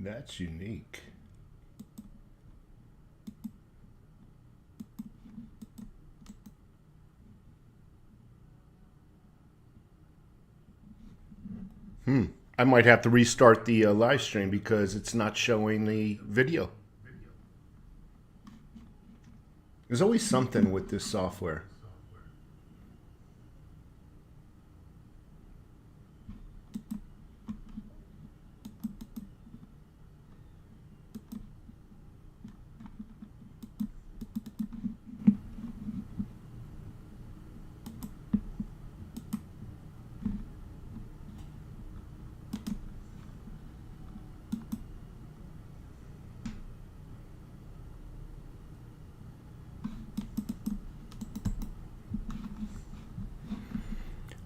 That's unique. I might have to restart the live stream because it's not showing the video. There's always something with this software.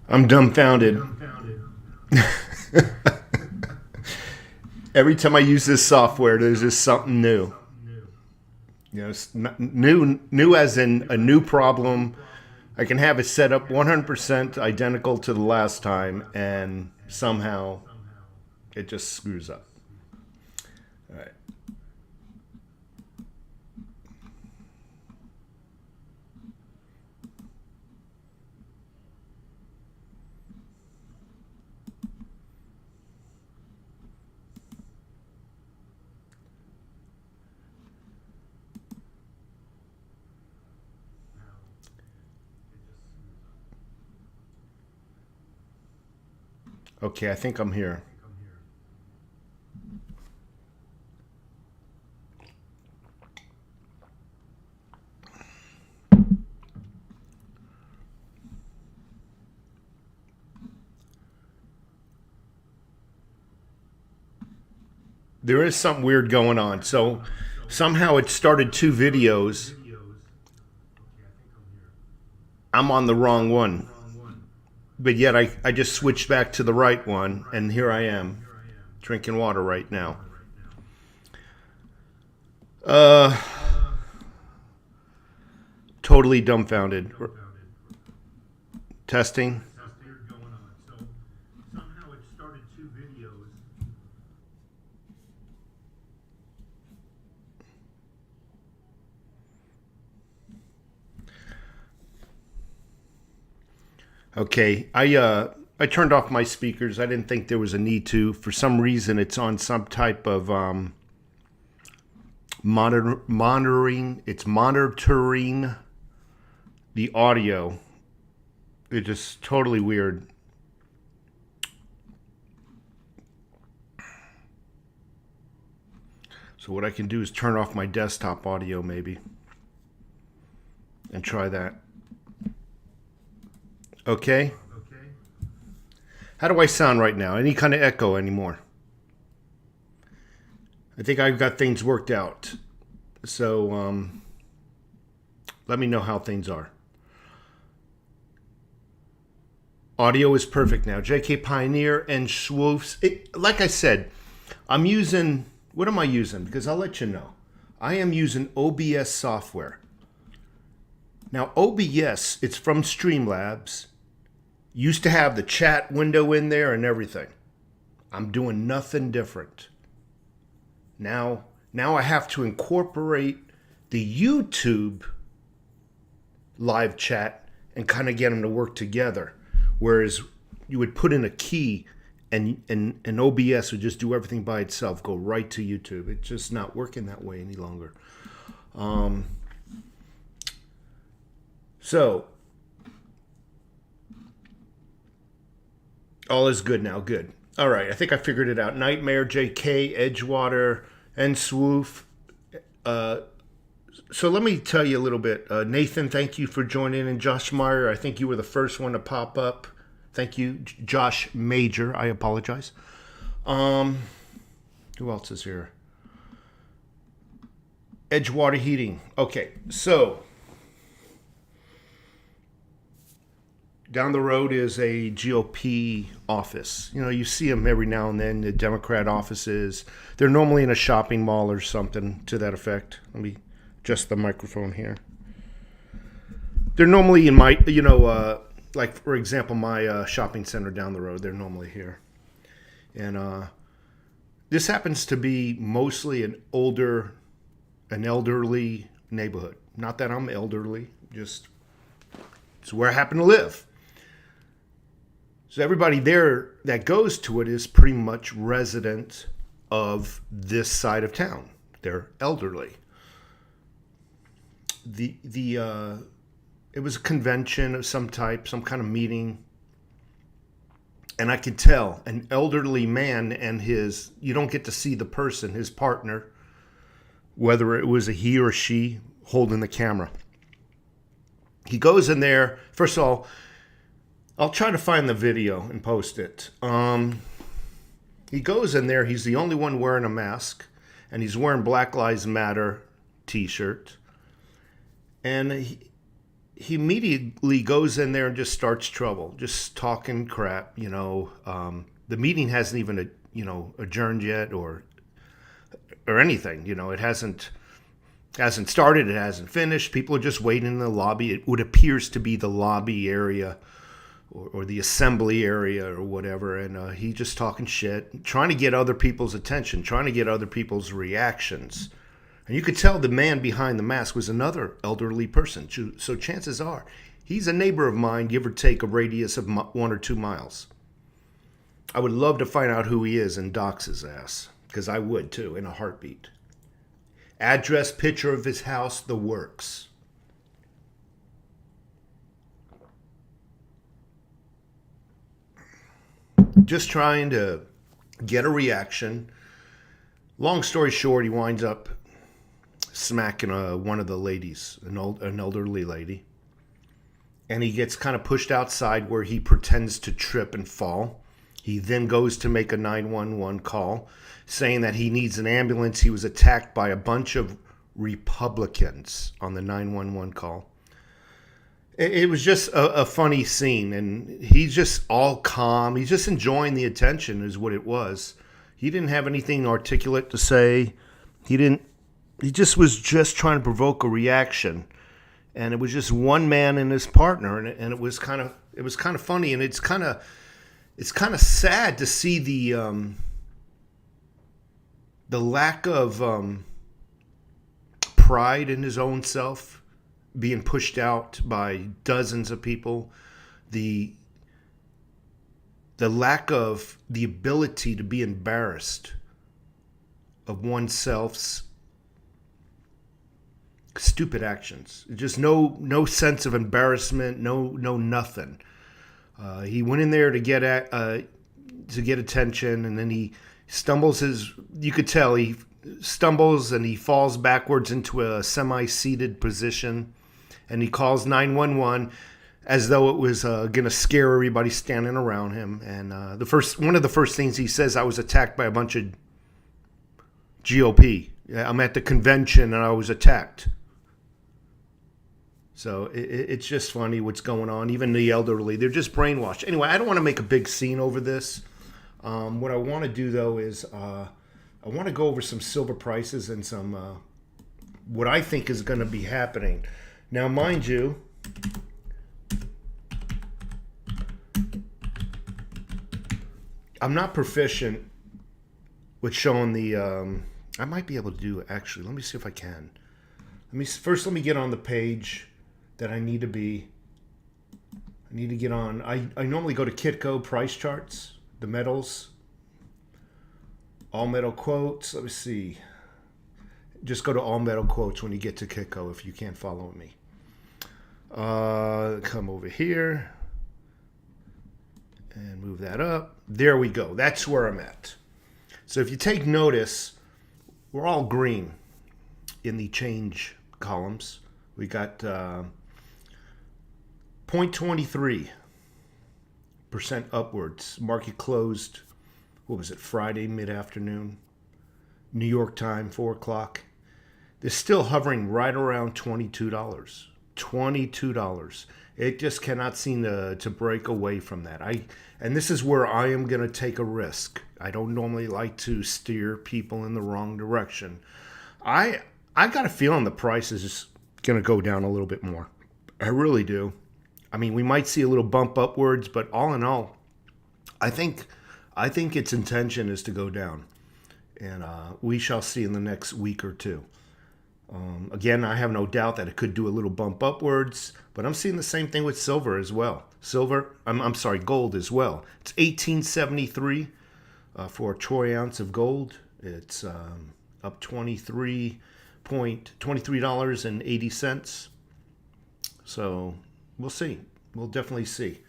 I'm dumbfounded. Every time I use this software, there's just something new. You know, new as in a new problem. I can have it set up 100% identical to the last time, and somehow it just screws up. All right. Okay, I think I'm here. There is something weird going on. So somehow it started two videos. I'm on the wrong one. But yet I just switched back to the right one, and here I am, drinking water right now. Totally dumbfounded. Testing. Okay, I turned off my speakers. I didn't think there was a need to. For some reason, it's on some type of monitoring. It's monitoring the audio. It's just totally weird. So what I can do is turn off my desktop audio maybe and try that. Okay. How do I sound right now? Any kind of echo anymore? I think I've got things worked out. So let me know how things are. Audio is perfect now. JK Pioneer and Swoofs. Like I said, I'm using, what am I using? Because I'll let you know. I am using OBS software. Now OBS, it's from Streamlabs. Used to have the chat window in there and everything. I'm doing nothing different. Now I have to incorporate the YouTube live chat and kind of get them to work together. Whereas you would put in a key and OBS would just do everything by itself, go right to YouTube. It's just not working that way any longer. So all is good now. Good. All right. I think I figured it out. Nightmare, JK, Edgewater, and Swoof. So let me tell you a little bit. Nathan, thank you for joining in. Josh Meyer, I think you were the first one to pop up. Thank you. Josh Major, I apologize. Who else is here? Edgewater Heating. Okay, so down the road is a GOP office. You know, you see them every now and then, the Democrat offices. They're normally in a shopping mall or something to that effect. Let me adjust the microphone here. They're normally in my, like, for example, my shopping center down the road. They're normally here. And This happens to be mostly an elderly neighborhood. Not that I'm elderly, just it's where I happen to live. So everybody there that goes to it is pretty much resident of this side of town. They're elderly. It was a convention of some type, some kind of meeting. And I could tell an elderly man and you don't get to see the person, his partner, whether it was a he or she holding the camera. He goes in there. First of all, I'll try to find the video and post it. He goes in there. He's the only one wearing a mask, and he's wearing Black Lives Matter t-shirt. And he immediately goes in there and just starts trouble, just talking crap. The meeting hasn't even adjourned yet or anything. It hasn't started. It hasn't finished. People are just waiting in the lobby. What appears to be the lobby area or the assembly area or whatever. And he's just talking shit, trying to get other people's attention, trying to get other people's reactions. And you could tell the man behind the mask was another elderly person. So chances are he's a neighbor of mine, give or take a radius of 1 or 2 miles. I would love to find out who he is and dox his ass, because I would too, in a heartbeat. Address, picture of his house, the works. Just trying to get a reaction. Long story short, he winds up smacking one of the ladies, an elderly lady. And he gets kind of pushed outside where he pretends to trip and fall. He then goes to make a 911 call saying that he needs an ambulance. He was attacked by a bunch of Republicans on the 911 call. It was just a funny scene, and he's just all calm. He's just enjoying the attention is what it was. He didn't have anything articulate to say. He just was just trying to provoke a reaction. And it was just one man and his partner, and it was kind of funny, and it's kind of sad to see the lack of pride in his own self, being pushed out by dozens of people, the lack of the ability to be embarrassed of oneself's stupid actions. Just no sense of embarrassment, no nothing. He went in there to get attention, and then he stumbles you could tell he stumbles and he falls backwards into a semi-seated position, and he calls 911 as though it was going to scare everybody standing around him. And one of the first things he says, I was attacked by a bunch of GOP. I'm at the convention and I was attacked. So it's just funny what's going on. Even the elderly, they're just brainwashed. Anyway, I don't want to make a big scene over this. What I want to do, though, is I want to go over some silver prices and some what I think is going to be happening. Now, mind you, I'm not proficient with showing the... I might be able to do it, actually. Let me see if I can. Let me get on the page that I need to be. I need to get on. I normally go to Kitco price charts, the metals, all metal quotes. Let me see. Just go to all metal quotes when you get to Kitco if you can't follow me. Come over here and move that up. There we go. That's where I'm at. So if you take notice, we're all green in the change columns. We got 0.23% upwards. Market closed, what was it, Friday mid-afternoon. New York time, 4 o'clock. They're still hovering right around $22. $22. It just cannot seem to break away from that. And this is where I am going to take a risk. I don't normally like to steer people in the wrong direction. I got a feeling the price is going to go down a little bit more. I really do. I mean, we might see a little bump upwards, but all in all, I think its intention is to go down. And we shall see in the next week or two. Again, I have no doubt that it could do a little bump upwards, but I'm seeing the same thing with silver as well. I'm sorry, gold as well. It's 1873 for a troy ounce of gold. It's up $23.80. So we'll see. We'll definitely see.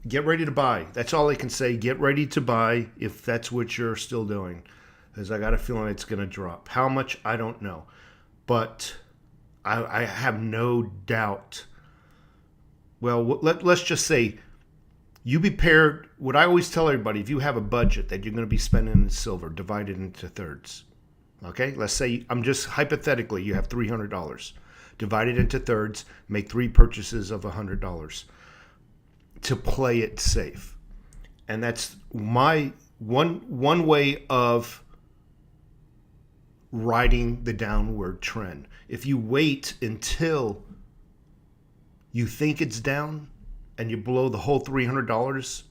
Get ready to buy. That's all I can say. Get ready to buy if that's what you're still doing. Because I got a feeling it's going to drop. How much, I don't know. But I have no doubt. Well, let's just say you be paired. What I always tell everybody, if you have a budget that you're going to be spending in silver, divide it into thirds. Okay? Let's say, I'm just hypothetically, you have $300. Divide it into thirds. Make 3 purchases of $100 to play it safe. And that's my one way of riding the downward trend. If you wait until you think it's down and you blow the whole $300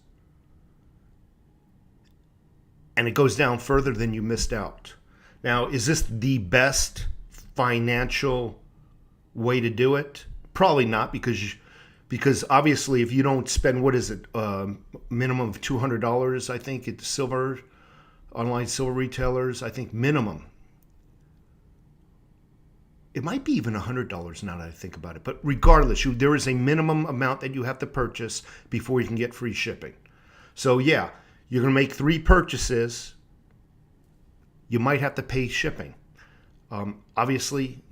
and it goes down further, then you missed out. Now, is this the best financial way to do it? Probably not, because obviously if you don't spend, what is it, minimum of $200, I think, at silver, online silver retailers, I think minimum. It might be even $100 now that I think about it. But regardless, there is a minimum amount that you have to purchase before you can get free shipping. So yeah, you're going to make 3 purchases. You might have to pay shipping. Obviously,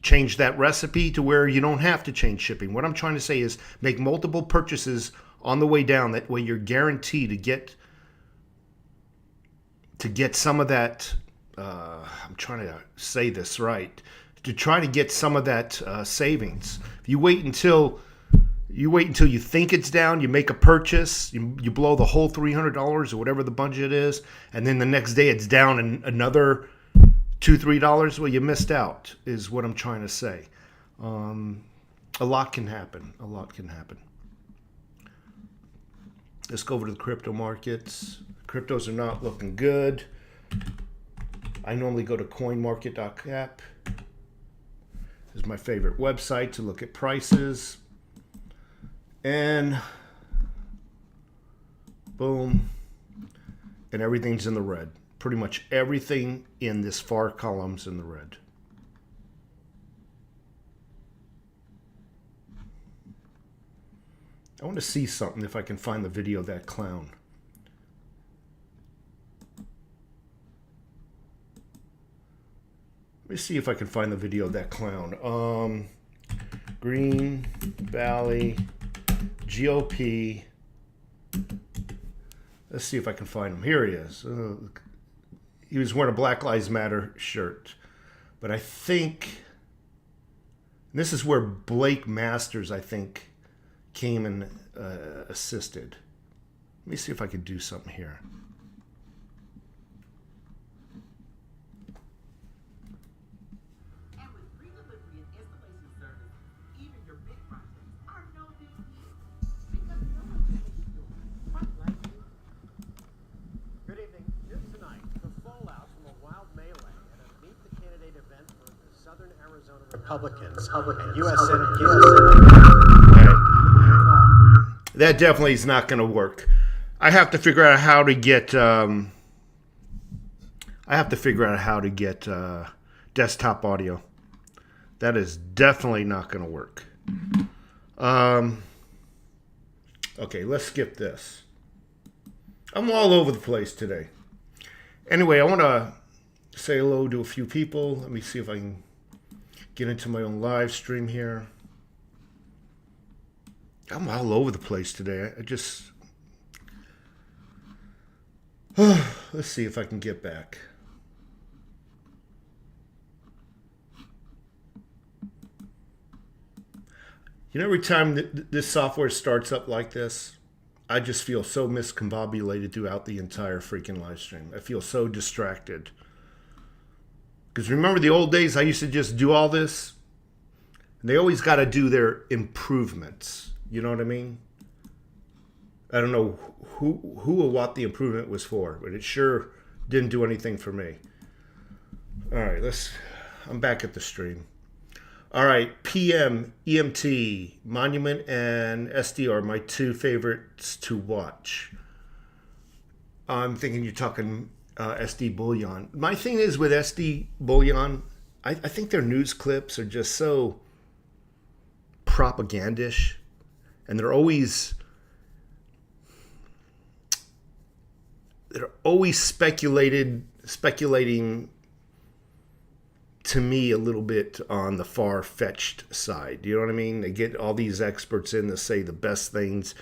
change that recipe to where you don't have to change shipping. What I'm trying to say is make multiple purchases on the way down. That way you're guaranteed to get some of that. I'm trying to say this right. To try to get some of that savings. If you wait until you think it's down, you make a purchase, you blow the whole $300 or whatever the budget is, and then the next day it's down and another $2-3, well, you missed out, is what I'm trying to say. A lot can happen. A lot can happen. Let's go over to the crypto markets. Cryptos are not looking good. I normally go to coinmarket.cap. This is my favorite website to look at prices. And boom. And everything's in the red. Pretty much everything in this far column's in the red. I want to see something if I can find the video of that clown. Let me see if I can find the video of that clown. Green Valley GOP. Let's see if I can find him. Here he is. He was wearing a Black Lives Matter shirt. But I think this is where Blake Masters, I think, came and assisted. Let me see if I can do something here. Republicans and U.S. Senate. That definitely is not going to work. I have to figure out how to get. Desktop audio. That is definitely not going to work. Okay, let's skip this. I'm all over the place today. Anyway, I want to say hello to a few people. Let me see if I can get into my own live stream here. I'm all over the place today. Let's see if I can get back. You know, every time this software starts up like this, I just feel so miscombobulated throughout the entire freaking live stream. I feel so distracted. Because remember the old days, I used to just do all this. And they always got to do their improvements. You know what I mean? I don't know who or what the improvement was for, but it sure Didn't do anything for me. All right, I'm back at the stream. All right, PM, EMT, Monument, and SD are my two favorites to watch. I'm thinking you're talking SD Bullion. My thing is with SD Bullion, I think their news clips are just so propagandish, and they're always speculating to me a little bit on the far-fetched side. You know what I mean? They get all these experts in to say the best things,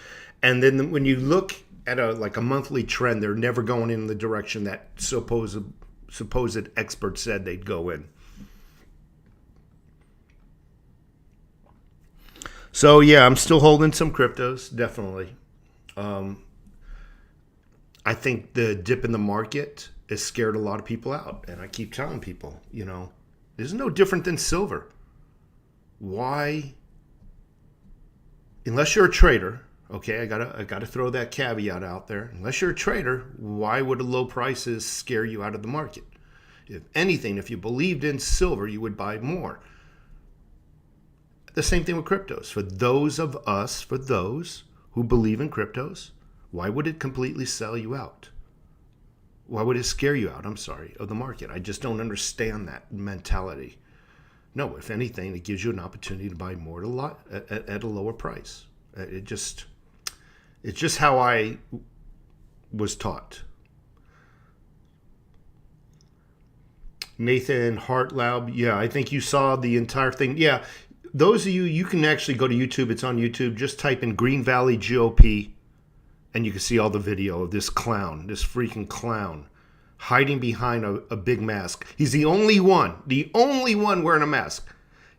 and then when you look at a monthly trend, they're never going in the direction that supposed experts said they'd go in. So yeah, I'm still holding some cryptos, definitely. I think the dip in the market has scared a lot of people out, and I keep telling people, this is no different than silver. Why? Unless you're a trader, okay, I gotta throw that caveat out there. Unless you're a trader, why would low prices scare you out of the market? If anything, if you believed in silver, you would buy more. The same thing with cryptos. For those who believe in cryptos, why would it completely sell you out? Why would it scare you out, of the market? I just don't understand that mentality. No, if anything, it gives you an opportunity to buy more at a lower price. It's just how I was taught. Nathan Hartlaub, yeah, I think you saw the entire thing. Yeah, those of you can actually go to YouTube. It's on YouTube. Just type in Green Valley GOP, and you can see all the video of this freaking clown, hiding behind a big mask. He's the only one wearing a mask.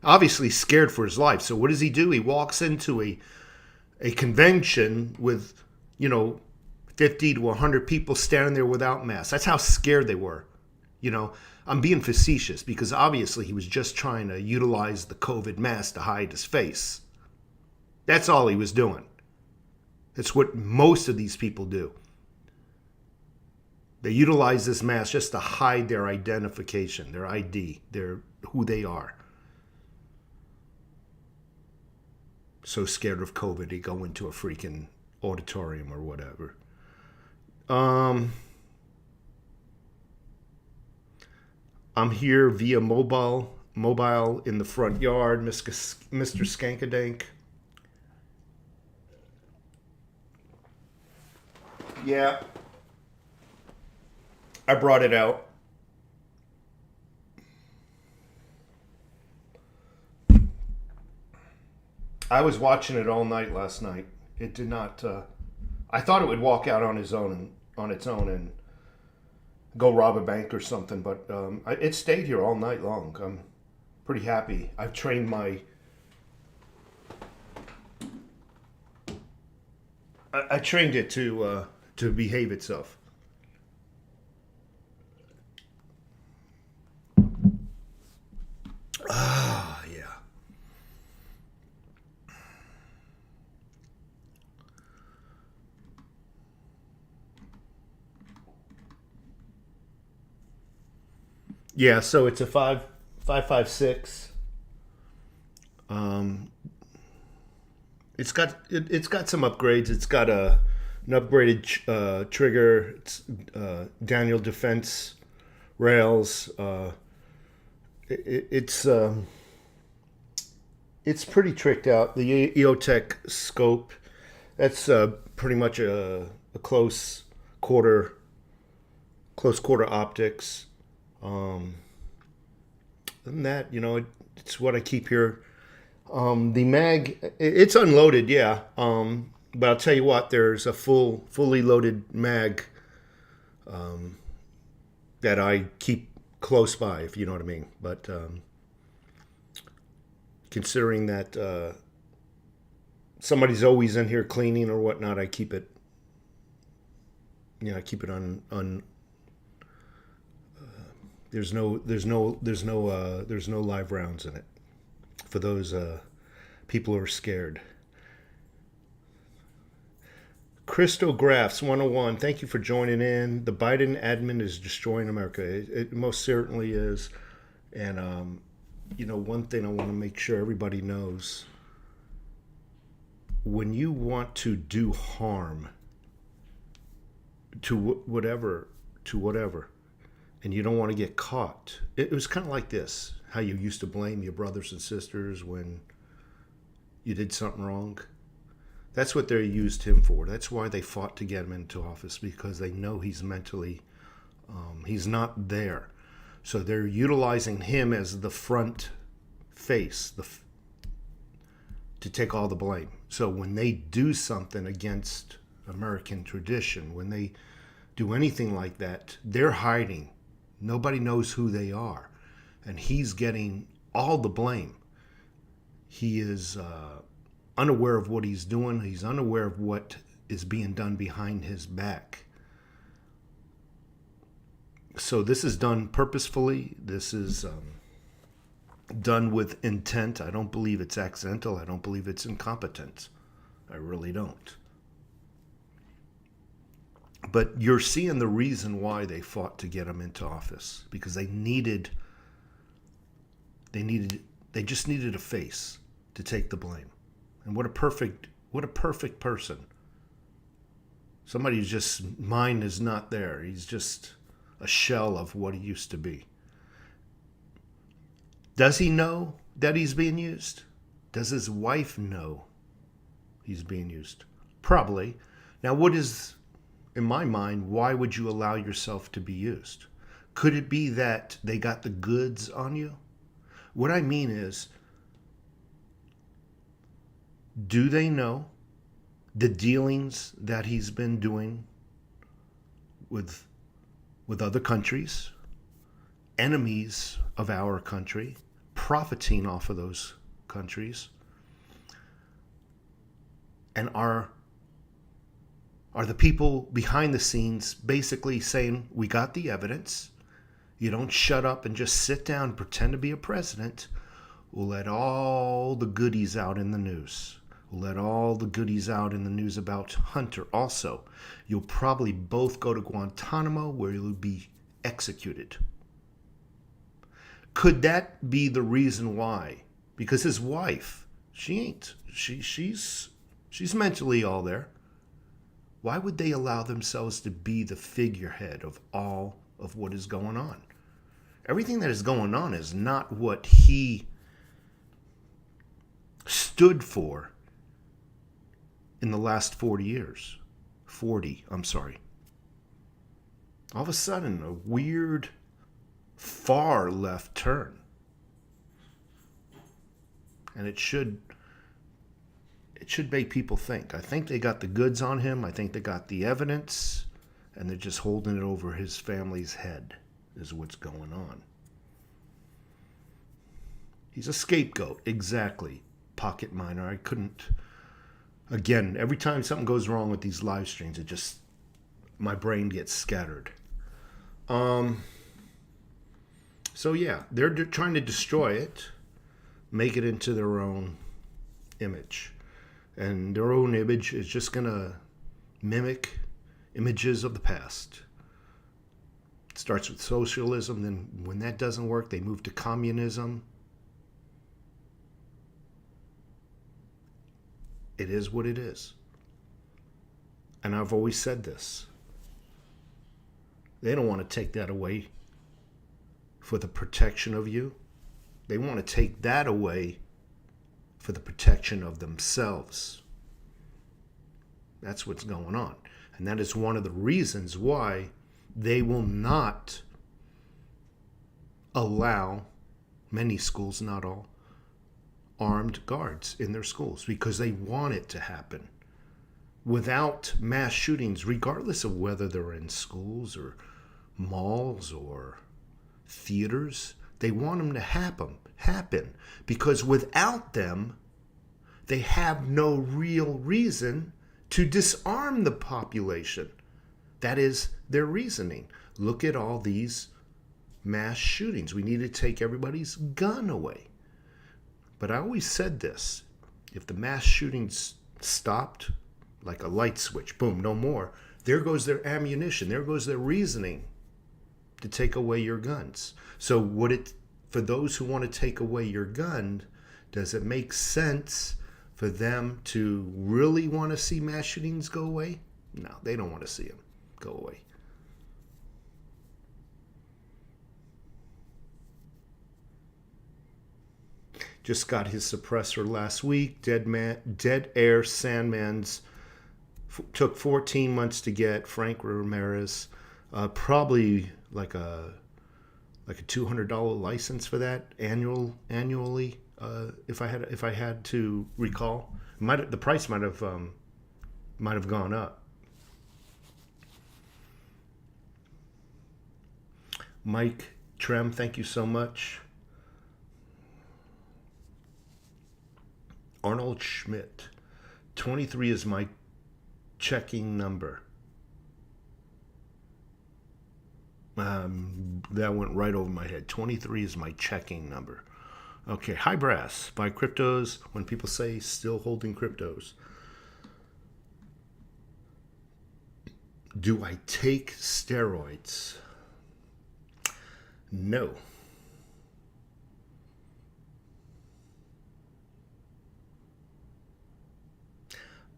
Obviously scared for his life. So what does he do? He walks into a convention with, 50 to 100 people standing there without masks. That's how scared they were. I'm being facetious because obviously he was just trying to utilize the COVID mask to hide his face. That's all he was doing. It's what most of these people do. They utilize this mask just to hide their identification, their ID, who they are. So scared of COVID, they go into a freaking auditorium or whatever. I'm here via mobile in the front yard, Mr. Skankadank. Yeah, I brought it out. I was watching it all night last night. It did not. I thought it would walk out on its own and go rob a bank or something, but it stayed here all night long. I'm pretty happy. I've trained my. I trained it to behave itself. Ah, yeah. Yeah, so it's a 556. It's got some upgrades. It's got an upgraded trigger. It's Daniel defense rails. It's pretty tricked out. The AOTTP scope. That's pretty much a close quarter optics. Than that, it's what I keep here. The mag, it's unloaded, yeah. But I'll tell you what, there's a fully loaded mag that I keep close by, if you know what I mean. But considering that somebody's always in here cleaning or whatnot, I keep it. I keep it on. There's no live rounds in it for those people who are scared. Crystalgraphs 101, thank you for joining in. The Biden admin is destroying America. It most certainly is. And, one thing I want to make sure everybody knows, when you want to do harm to whatever, and you don't want to get caught, it was kind of like this, how you used to blame your brothers and sisters when you did something wrong. That's what they used him for. That's why they fought to get him into office, because they know he's mentally, he's not there. So they're utilizing him as the front face to take all the blame. So when they do something against American tradition, when they do anything like that, they're hiding. Nobody knows who they are. And he's getting all the blame. He is unaware of what he's doing. He's unaware of what is being done behind his back. So this is done purposefully. This is done with intent. I don't believe it's accidental. I don't believe it's incompetence. I really don't. But you're seeing the reason why they fought to get him into office, because they just needed a face to take the blame. And what a perfect person. Somebody who's just mind is not there. He's just a shell of what he used to be. Does he know that he's being used? Does his wife know he's being used? Probably. Now, in my mind, why would you allow yourself to be used? Could it be that they got the goods on you? What I mean is, do they know the dealings that he's been doing with other countries, enemies of our country, profiting off of those countries? And are the people behind the scenes basically saying, we got the evidence, you don't shut up and just sit down and pretend to be a president, we'll let all the goodies out in the news. We'll let all the goodies out in the news about Hunter also. You'll probably both go to Guantanamo, where you'll be executed. Could that be the reason why? Because his wife, she's mentally all there. Why would they allow themselves to be the figurehead of all of what is going on? Everything that is going on is not what he stood for in the last 40 years. 40, I'm sorry. All of a sudden, a weird, far left turn. And it should make people think. I think they got the goods on him. I think they got the evidence. And they're just holding it over his family's head, is what's going on. He's a scapegoat, exactly. Pocket miner. Again, every time something goes wrong with these live streams, my brain gets scattered. So yeah, they're trying to destroy it, make it into their own image. And their own image is just going to mimic images of the past. It starts with socialism, then when that doesn't work, they move to communism. It is what it is. And I've always said this. They don't want to take that away for the protection of you. They want to take that away for the protection of themselves. That's what's going on. And that is one of the reasons why they will not allow many schools, not all, armed guards in their schools, because they want it to happen. Without mass shootings, regardless of whether they're in schools or malls or theaters, they want them to happen because without them, they have no real reason to disarm the population. That is their reasoning. Look at all these mass shootings. We need to take everybody's gun away. But I always said this, if the mass shootings stopped like a light switch. Boom, no more. There goes their ammunition. There goes their reasoning to take away your guns. So for those who want to take away your gun, does it make sense for them to really want to see mass shootings go away? No, they don't want to see them go away. Just got his suppressor last week. Dead Air Sandman's took 14 months to get. Frank Ramirez, probably like a $200 license for that annually. If I had to recall, the price might have gone up. Mike Trem, thank you so much. Arnold Schmidt, 23 is my checking number. That went right over my head. 23 is my checking number. Okay, Hi Brass, buy cryptos when people say still holding cryptos. Do I take steroids? No.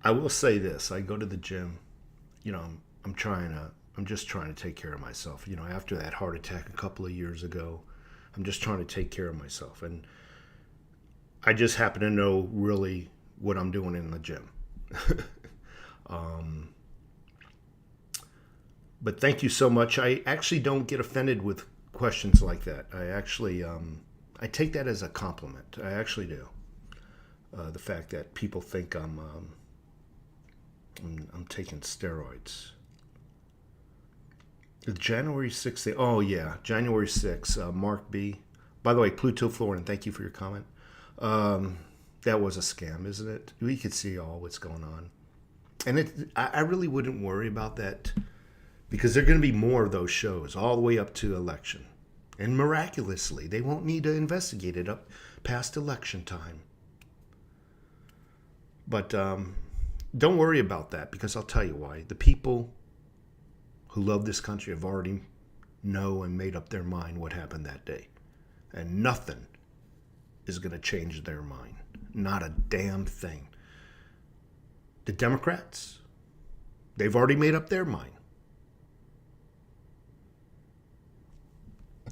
I will say this. I go to the gym. I'm just trying to take care of myself. After that heart attack a couple of years ago, I'm just trying to take care of myself. And I just happen to know really what I'm doing in the gym. But thank you so much. I actually don't get offended with questions like that. I actually, I take that as a compliment. I actually do. The fact that people think I'm taking steroids. The January 6th. Oh yeah, January 6th. Mark B. By the way, Pluto Florin, thank you for your comment. That was a scam, isn't it? We could see all what's going on, and I really wouldn't worry about that because there are going to be more of those shows all the way up to election, and miraculously they won't need to investigate it up past election time. But don't worry about that because I'll tell you why. The people who love this country have already know and made up their mind what happened that day. And nothing is going to change their mind. Not a damn thing. The Democrats, they've already made up their mind.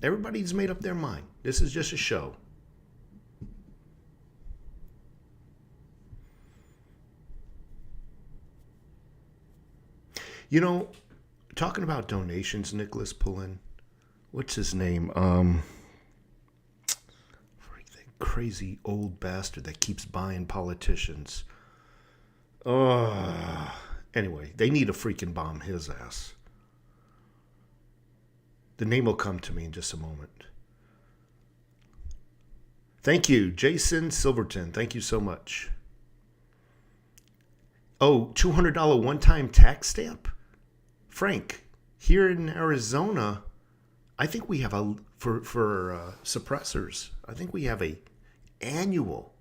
Everybody's made up their mind. This is just a show. Talking about donations, Nicholas Pullen, what's his name? That crazy old bastard that keeps buying politicians. Anyway, they need to freaking bomb his ass. The name will come to me in just a moment. Thank you, Jason Silverton. Thank you so much. Oh, $200 one-time tax stamp? Frank, here in Arizona, I think we have for suppressors, I think we have a annual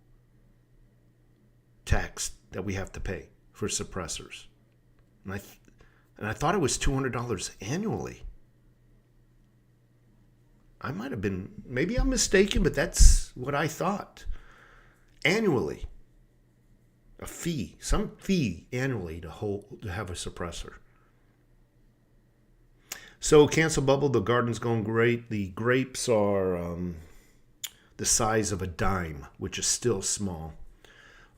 tax that we have to pay for suppressors. And I thought it was $200 annually. I might have been, maybe I'm mistaken, but that's what I thought. Annually. A fee, some fee annually to have a suppressor. So Cancel Bubble, the garden's going great. The grapes are the size of a dime, which is still small.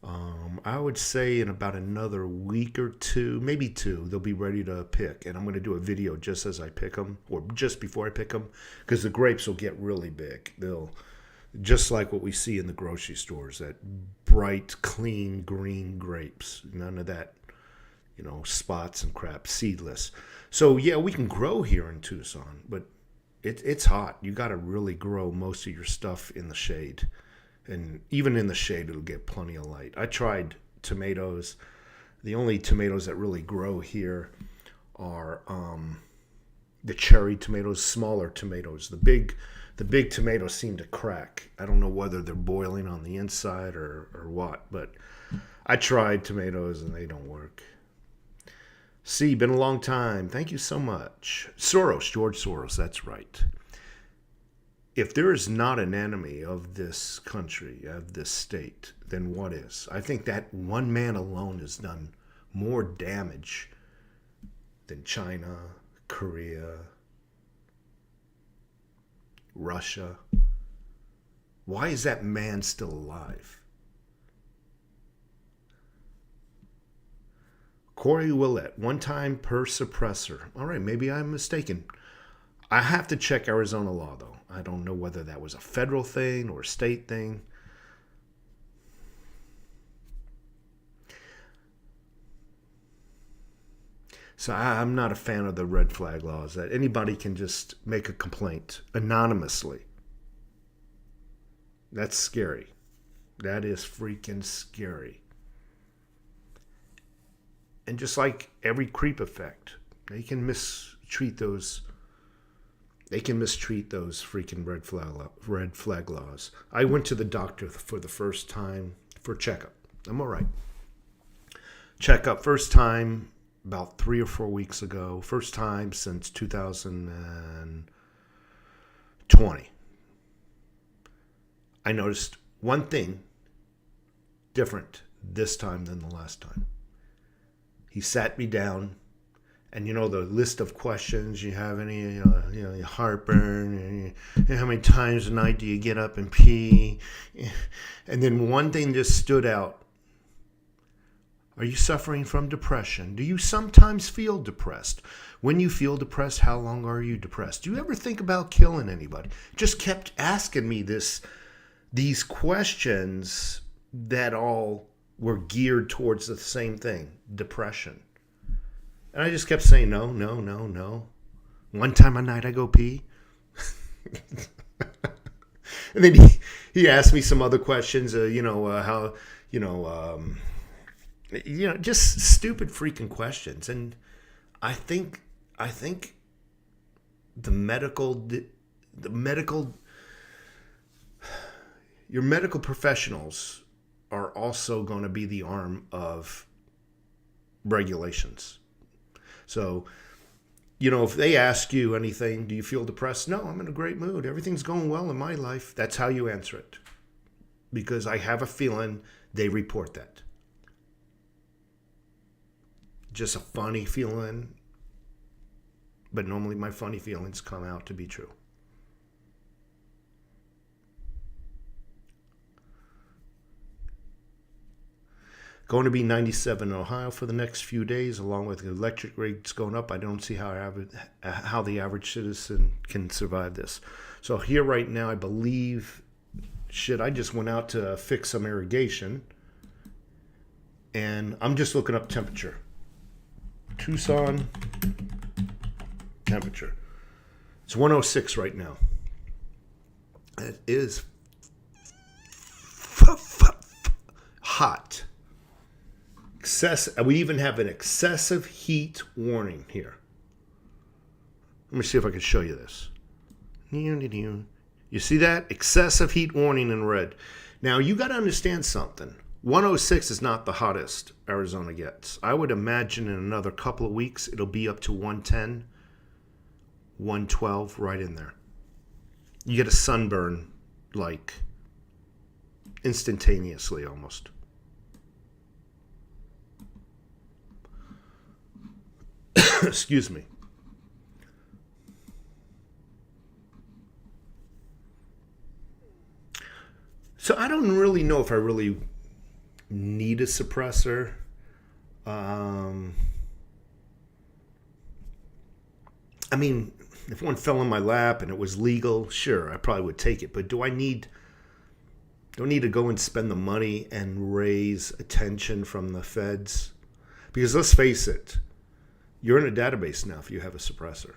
I would say in about another week or two, maybe two, they'll be ready to pick. And I'm going to do a video just as I pick them, or just before I pick them, because the grapes will get really big. They'll, just like what we see in the grocery stores, that bright, clean, green grapes. None of that, spots and crap, seedless. So, yeah, we can grow here in Tucson, but it's hot. You got to really grow most of your stuff in the shade. And even in the shade, it'll get plenty of light. I tried tomatoes. The only tomatoes that really grow here are the cherry tomatoes, smaller tomatoes. The big tomatoes seem to crack. I don't know whether they're boiling on the inside or what, but I tried tomatoes and they don't work. C, been a long time. Thank you so much. Soros, George Soros, that's right. If there is not an enemy of this country, of this state, then what is? I think that one man alone has done more damage than China, Korea, Russia. Why is that man still alive? Corey Willett, one time per suppressor. All right, maybe I'm mistaken. I have to check Arizona law, though. I don't know whether that was a federal thing or a state thing. So I'm not a fan of the red flag laws, that anybody can just make a complaint anonymously. That's scary. That is freaking scary. And just like every creep effect, they can mistreat those freaking red flag laws. I went to the doctor for the first time for checkup. I'm all right. Checkup first time about 3 or 4 weeks ago. First time since 2020. I noticed one thing different this time than the last time. He sat me down, and the list of questions. You have any, your heartburn, and how many times a night do you get up and pee? And then one thing just stood out. Are you suffering from depression? Do you sometimes feel depressed? When you feel depressed, how long are you depressed? Do you ever think about killing anybody? Just kept asking me these questions that all were geared towards the same thing, depression. And I just kept saying, no. One time a night I go pee. And then he asked me some other questions, just stupid freaking questions. And I think your medical professionals are also going to be the arm of regulations. So, if they ask you anything, do you feel depressed? No, I'm in a great mood. Everything's going well in my life. That's how you answer it. Because I have a feeling they report that. Just a funny feeling. But normally my funny feelings come out to be true. Going to be 97 in Ohio for the next few days, along with the electric rates going up. I don't see how the average citizen can survive this. So here right now, I believe, I just went out to fix some irrigation, and I'm just looking up temperature. Tucson temperature. It's 106 right now. It is hot. We even have an excessive heat warning here. Let me see if I can show you this. You see that? Excessive heat warning in red. Now, you got to understand something. 106 is not the hottest Arizona gets. I would imagine in another couple of weeks, it'll be up to 110, 112, right in there. You get a sunburn, like, instantaneously almost. Excuse me. So I don't really know if I really need a suppressor. I mean, if one fell in my lap and it was legal, sure, I probably would take it. But do I need to go and spend the money and raise attention from the feds? Because let's face it, you're in a database now if you have a suppressor.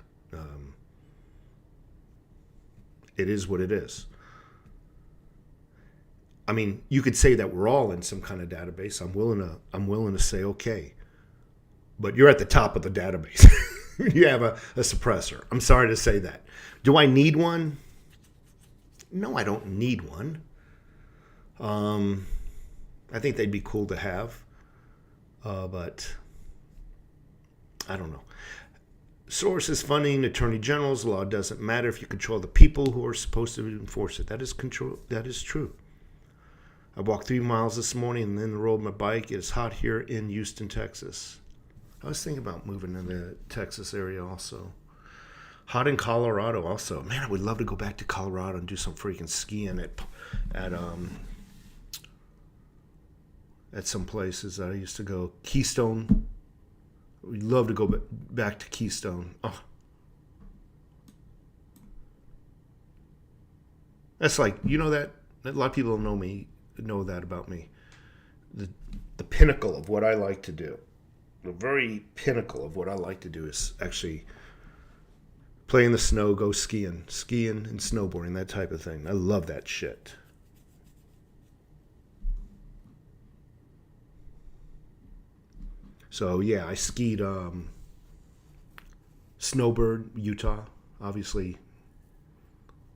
It is what it is. I mean, you could say that we're all in some kind of database. I'm willing to say okay, but you're at the top of the database. You have a suppressor. I'm sorry to say that. Do I need one? No, I don't need one. I think they'd be cool to have, but I don't know. Source is funding attorney generals. The law doesn't matter if you control the people who are supposed to enforce it. That is control. That is true. I walked 3 miles this morning and then rode my bike. It's hot here in Houston, Texas. I was thinking about moving to the Texas area also. Hot in Colorado also. Man, I would love to go back to Colorado and do some freaking skiing at some places that I used to go. Keystone. We'd love to go back to Keystone. Oh. That's like, you know that? A lot of people know that about me. The pinnacle of what I like to do. The very pinnacle of what I like to do is actually play in the snow, go skiing and snowboarding, that type of thing. I love that shit. So yeah, I skied Snowbird, Utah. Obviously,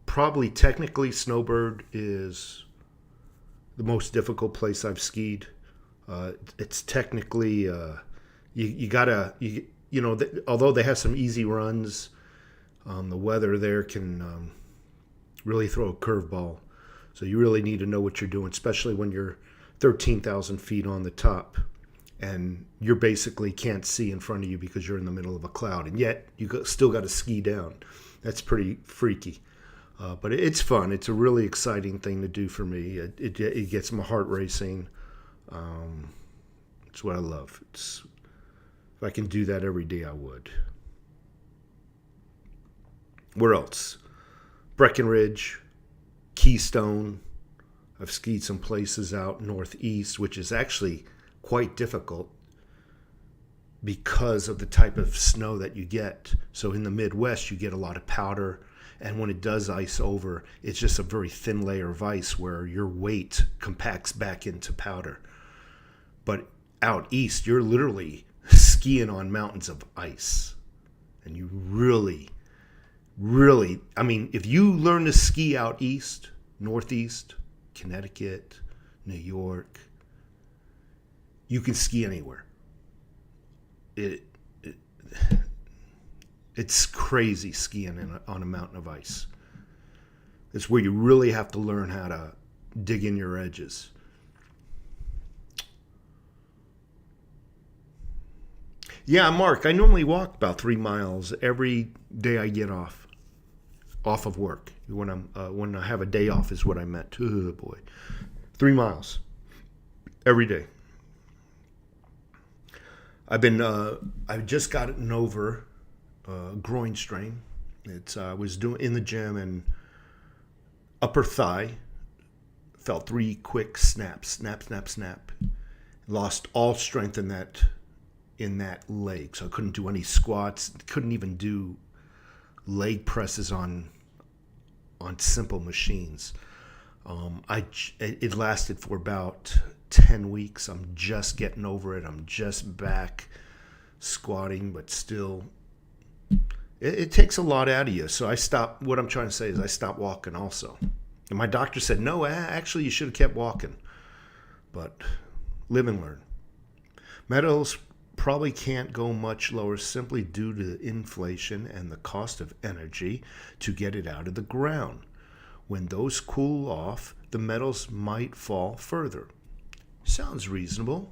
probably technically Snowbird is the most difficult place I've skied. It's technically although they have some easy runs, the weather there can really throw a curveball. So you really need to know what you're doing, especially when you're 13,000 feet on the top and you basically can't see in front of you because you're in the middle of a cloud, and yet you still got to ski down. That's pretty freaky. But it's fun. It's a really exciting thing to do for me. It gets my heart racing. It's what I love. If I can do that every day, I would. Where else? Breckenridge, Keystone. I've skied some places out northeast, which is actually quite difficult because of the type of snow that you get. So in the Midwest, you get a lot of powder. And when it does ice over, it's just a very thin layer of ice where your weight compacts back into powder. But out east, you're literally skiing on mountains of ice. And you really, I mean, if you learn to ski out east, northeast, Connecticut, New York, you can ski anywhere. It's crazy skiing on a mountain of ice. It's where you really have to learn how to dig in your edges. Yeah, Mark, I normally walk about 3 miles every day I get off of work. When I have a day off is what I meant. Oh boy. 3 miles every day. I've just gotten over groin strain. I was doing in the gym and upper thigh. Felt 3 quick snaps, snap, snap, snap. Lost all strength in that leg, so I couldn't do any squats. Couldn't even do leg presses on simple machines. It lasted for about 10 weeks. I'm just getting over it. I'm just back squatting, but still, it takes a lot out of you. So I stopped. What I'm trying to say is I stopped walking also. And my doctor said, no, actually you should have kept walking. But live and learn. Metals probably can't go much lower simply due to inflation and the cost of energy to get it out of the ground. When those cool off, the metals might fall further. Sounds reasonable.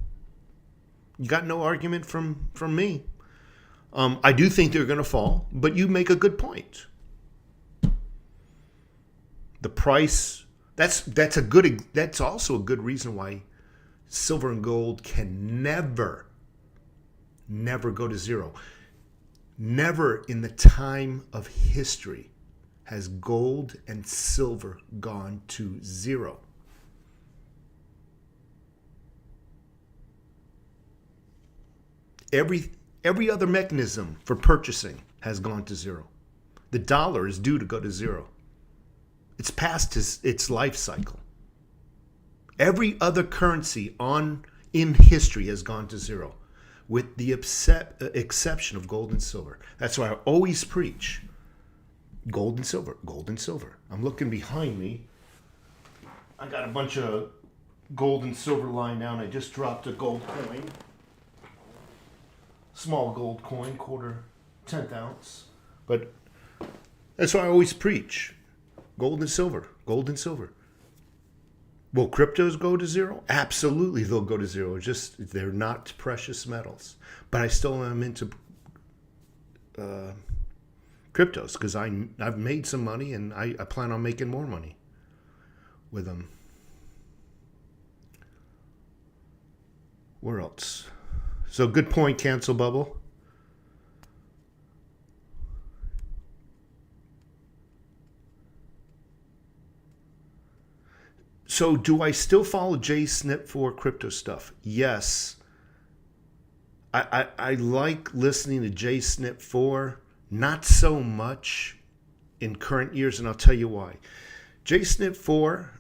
You got no argument from me. I do think they're going to fall, but you make a good point. The price, that's also a good reason why silver and gold can never go to zero. Never in the time of history has gold and silver gone to zero. Every other mechanism for purchasing has gone to zero. The dollar is due to go to zero. It's past its life cycle. Every other currency in history has gone to zero, with the exception of gold and silver. That's why I always preach gold and silver, gold and silver. I'm looking behind me. I got a bunch of gold and silver lying down. I just dropped a gold coin. small gold coin, quarter, 10th ounce. But that's why I always preach. Gold and silver. Gold and silver. Will cryptos go to zero? Absolutely, they'll go to zero. Just they're not precious metals. But I still am into cryptos because I've made some money and I plan on making more money with them. Where else? So good point, cancel bubble. So do I still follow JSnip for crypto stuff? Yes. I like listening to JSnip 4, not so much in current years, and I'll tell you why. JSnip 4,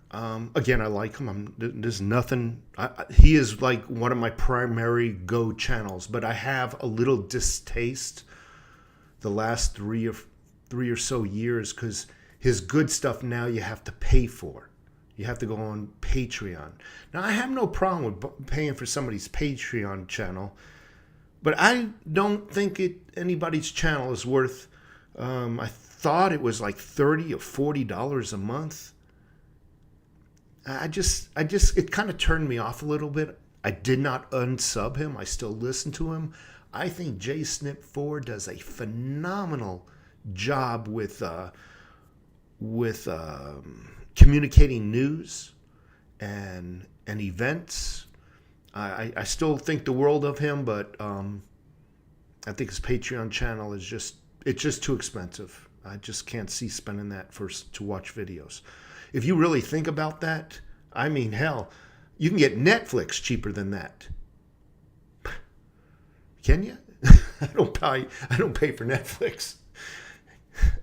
again, I like him. There's nothing. He is like one of my primary go channels, but I have a little distaste the last three or so years because his good stuff now you have to pay for. You have to go on Patreon. Now, I have no problem with paying for somebody's Patreon channel, but I don't think anybody's channel is worth, I thought it was like $30 or $40 a month. It kind of turned me off a little bit. I did not unsub him. I still listen to him. I think JSnip4 does a phenomenal job with communicating news and events. I still think the world of him, but I think his Patreon channel is just too expensive. I just can't see spending that to watch videos. If you really think about that, I mean, hell, you can get Netflix cheaper than that. Can you? I don't pay for Netflix.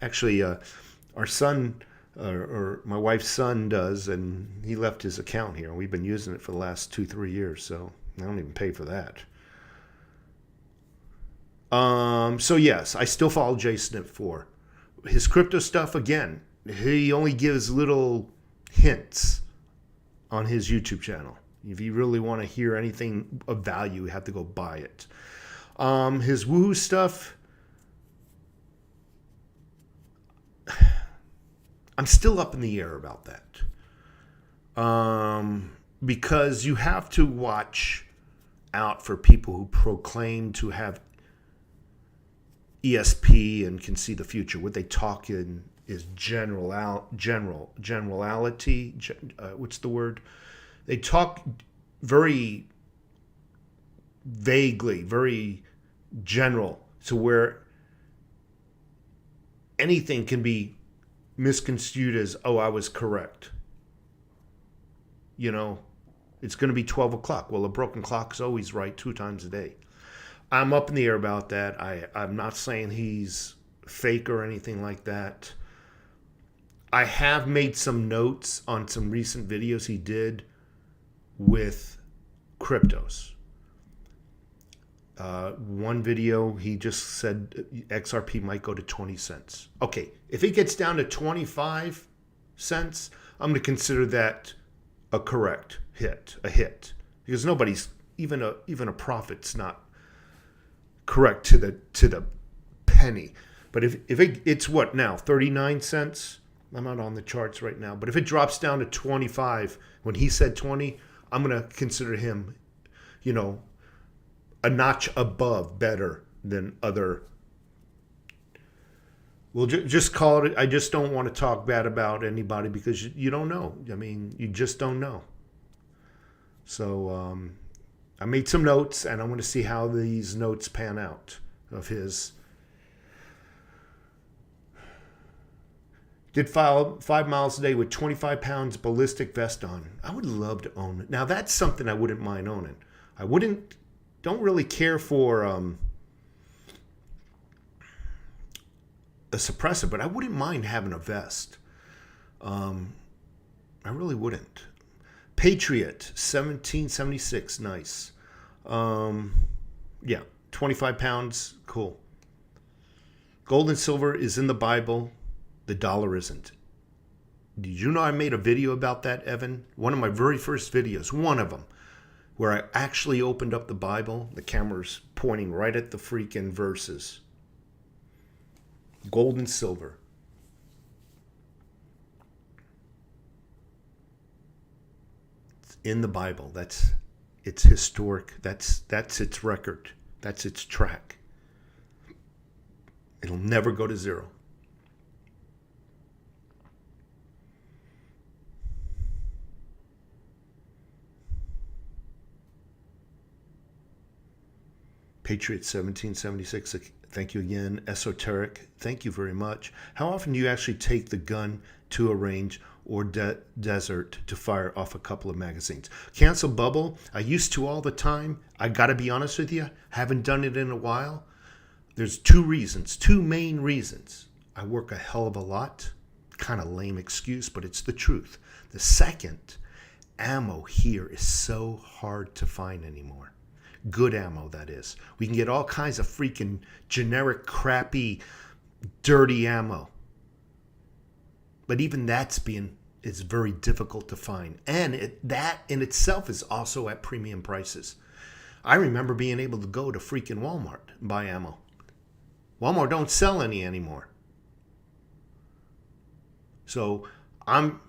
Actually, our son, or my wife's son does, and he left his account here. We've been using it for the last 2-3 years, so I don't even pay for that. So yes, I still follow JSnip4. His crypto stuff, again, he only gives little hints on his YouTube channel. If you really want to hear anything of value, you have to go buy it. His woohoo stuff, I'm still up in the air about that. Because you have to watch out for people who proclaim to have ESP and can see the future. What they talk in is generality. What's the word? They talk very vaguely, very general, to where anything can be misconstrued as, oh, I was correct. You know, it's going to be 12 o'clock. Well, a broken clock is always right 2 times a day. I'm up in the air about that. I'm not saying he's fake or anything like that. I have made some notes on some recent videos he did with cryptos. One video, he just said XRP might go to 20 cents. Okay, if it gets down to 25 cents, I'm going to consider that a correct hit, because nobody's, even a prophet's not correct to the penny. But if it's what now, 39 cents? I'm not on the charts right now, but if it drops down to 25, when he said 20, I'm going to consider him, a notch above, better than other. We'll just call it. I just don't want to talk bad about anybody because you don't know. I mean, you just don't know. So I made some notes, and I want to see how these notes pan out of his. Did 5 miles a day with 25 pounds ballistic vest on. I would love to own it. Now, that's something I wouldn't mind owning. Don't really care for a suppressor, but I wouldn't mind having a vest. I really wouldn't. Patriot, 1776, nice. Yeah, 25 pounds, cool. Gold and silver is in the Bible. The dollar isn't. Did you know I made a video about that, Evan? One of my very first videos, one of them. where I actually opened up the Bible. The camera's pointing right at the freaking verses. Gold and silver. It's in the Bible. It's historic. That's its record. That's its track. It'll never go to zero. Patriot 1776, thank you again. Esoteric, thank you very much. How often do you actually take the gun to a range or desert to fire off a couple of magazines? Cancel bubble, I used to all the time. I gotta be honest with you, haven't done it in a while. There's two main reasons. I work a hell of a lot. Kind of lame excuse, but it's the truth. The second, ammo here is so hard to find anymore. Good ammo, that is. We can get all kinds of freaking generic, crappy, dirty ammo. But even that's is very difficult to find. And that in itself is also at premium prices. I remember being able to go to freaking Walmart and buy ammo. Walmart don't sell any anymore. So I'm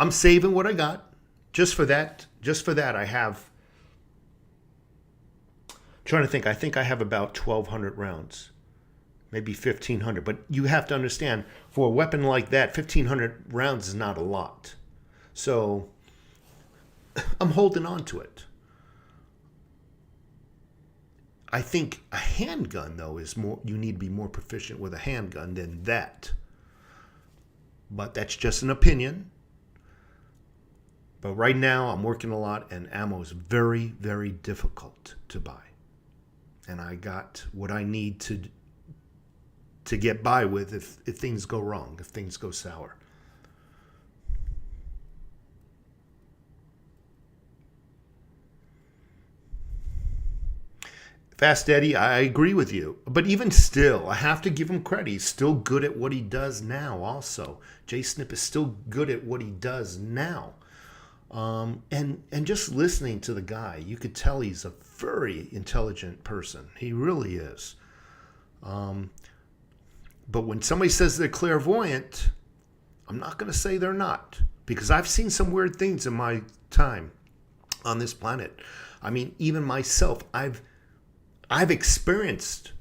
saving what I got. Just for that, I have, trying to think, I think I have about 1,200 rounds, maybe 1,500. But you have to understand, for a weapon like that, 1,500 rounds is not a lot. So I'm holding on to it. I think a handgun, though, is more, you need to be more proficient with a handgun than that. But that's just an opinion. But right now, I'm working a lot, and ammo is very, very difficult to buy. And I got what I need to get by with if things go wrong, if things go sour. Fast Eddie, I agree with you. But even still, I have to give him credit. He's still good at what he does now also. Jay Snip is still good at what he does now. And just listening to the guy, you could tell he's a very intelligent person. He really is. But when somebody says they're clairvoyant, I'm not going to say they're not. Because I've seen some weird things in my time on this planet. I mean, even myself, I've experienced,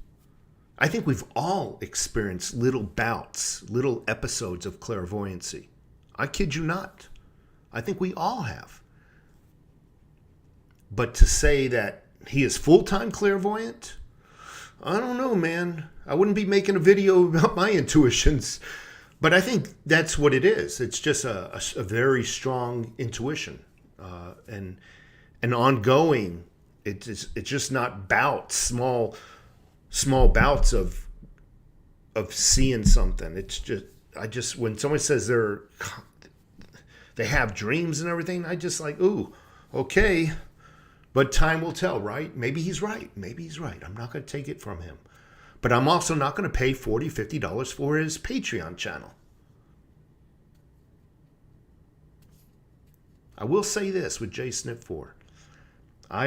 I think we've all experienced little bouts, little episodes of clairvoyancy. I kid you not. I think we all have. But to say that he is full-time clairvoyant, I don't know, man. I wouldn't be making a video about my intuitions. But I think that's what it is. It's just a very strong intuition. And ongoing. It's just not bouts, small bouts of seeing something. It's just when someone says they have dreams and everything, I just like, ooh, okay. But time will tell, right? Maybe he's right. I'm not going to take it from him. But I'm also not going to pay $40, $50 for his Patreon channel. I will say this with JSnip4. I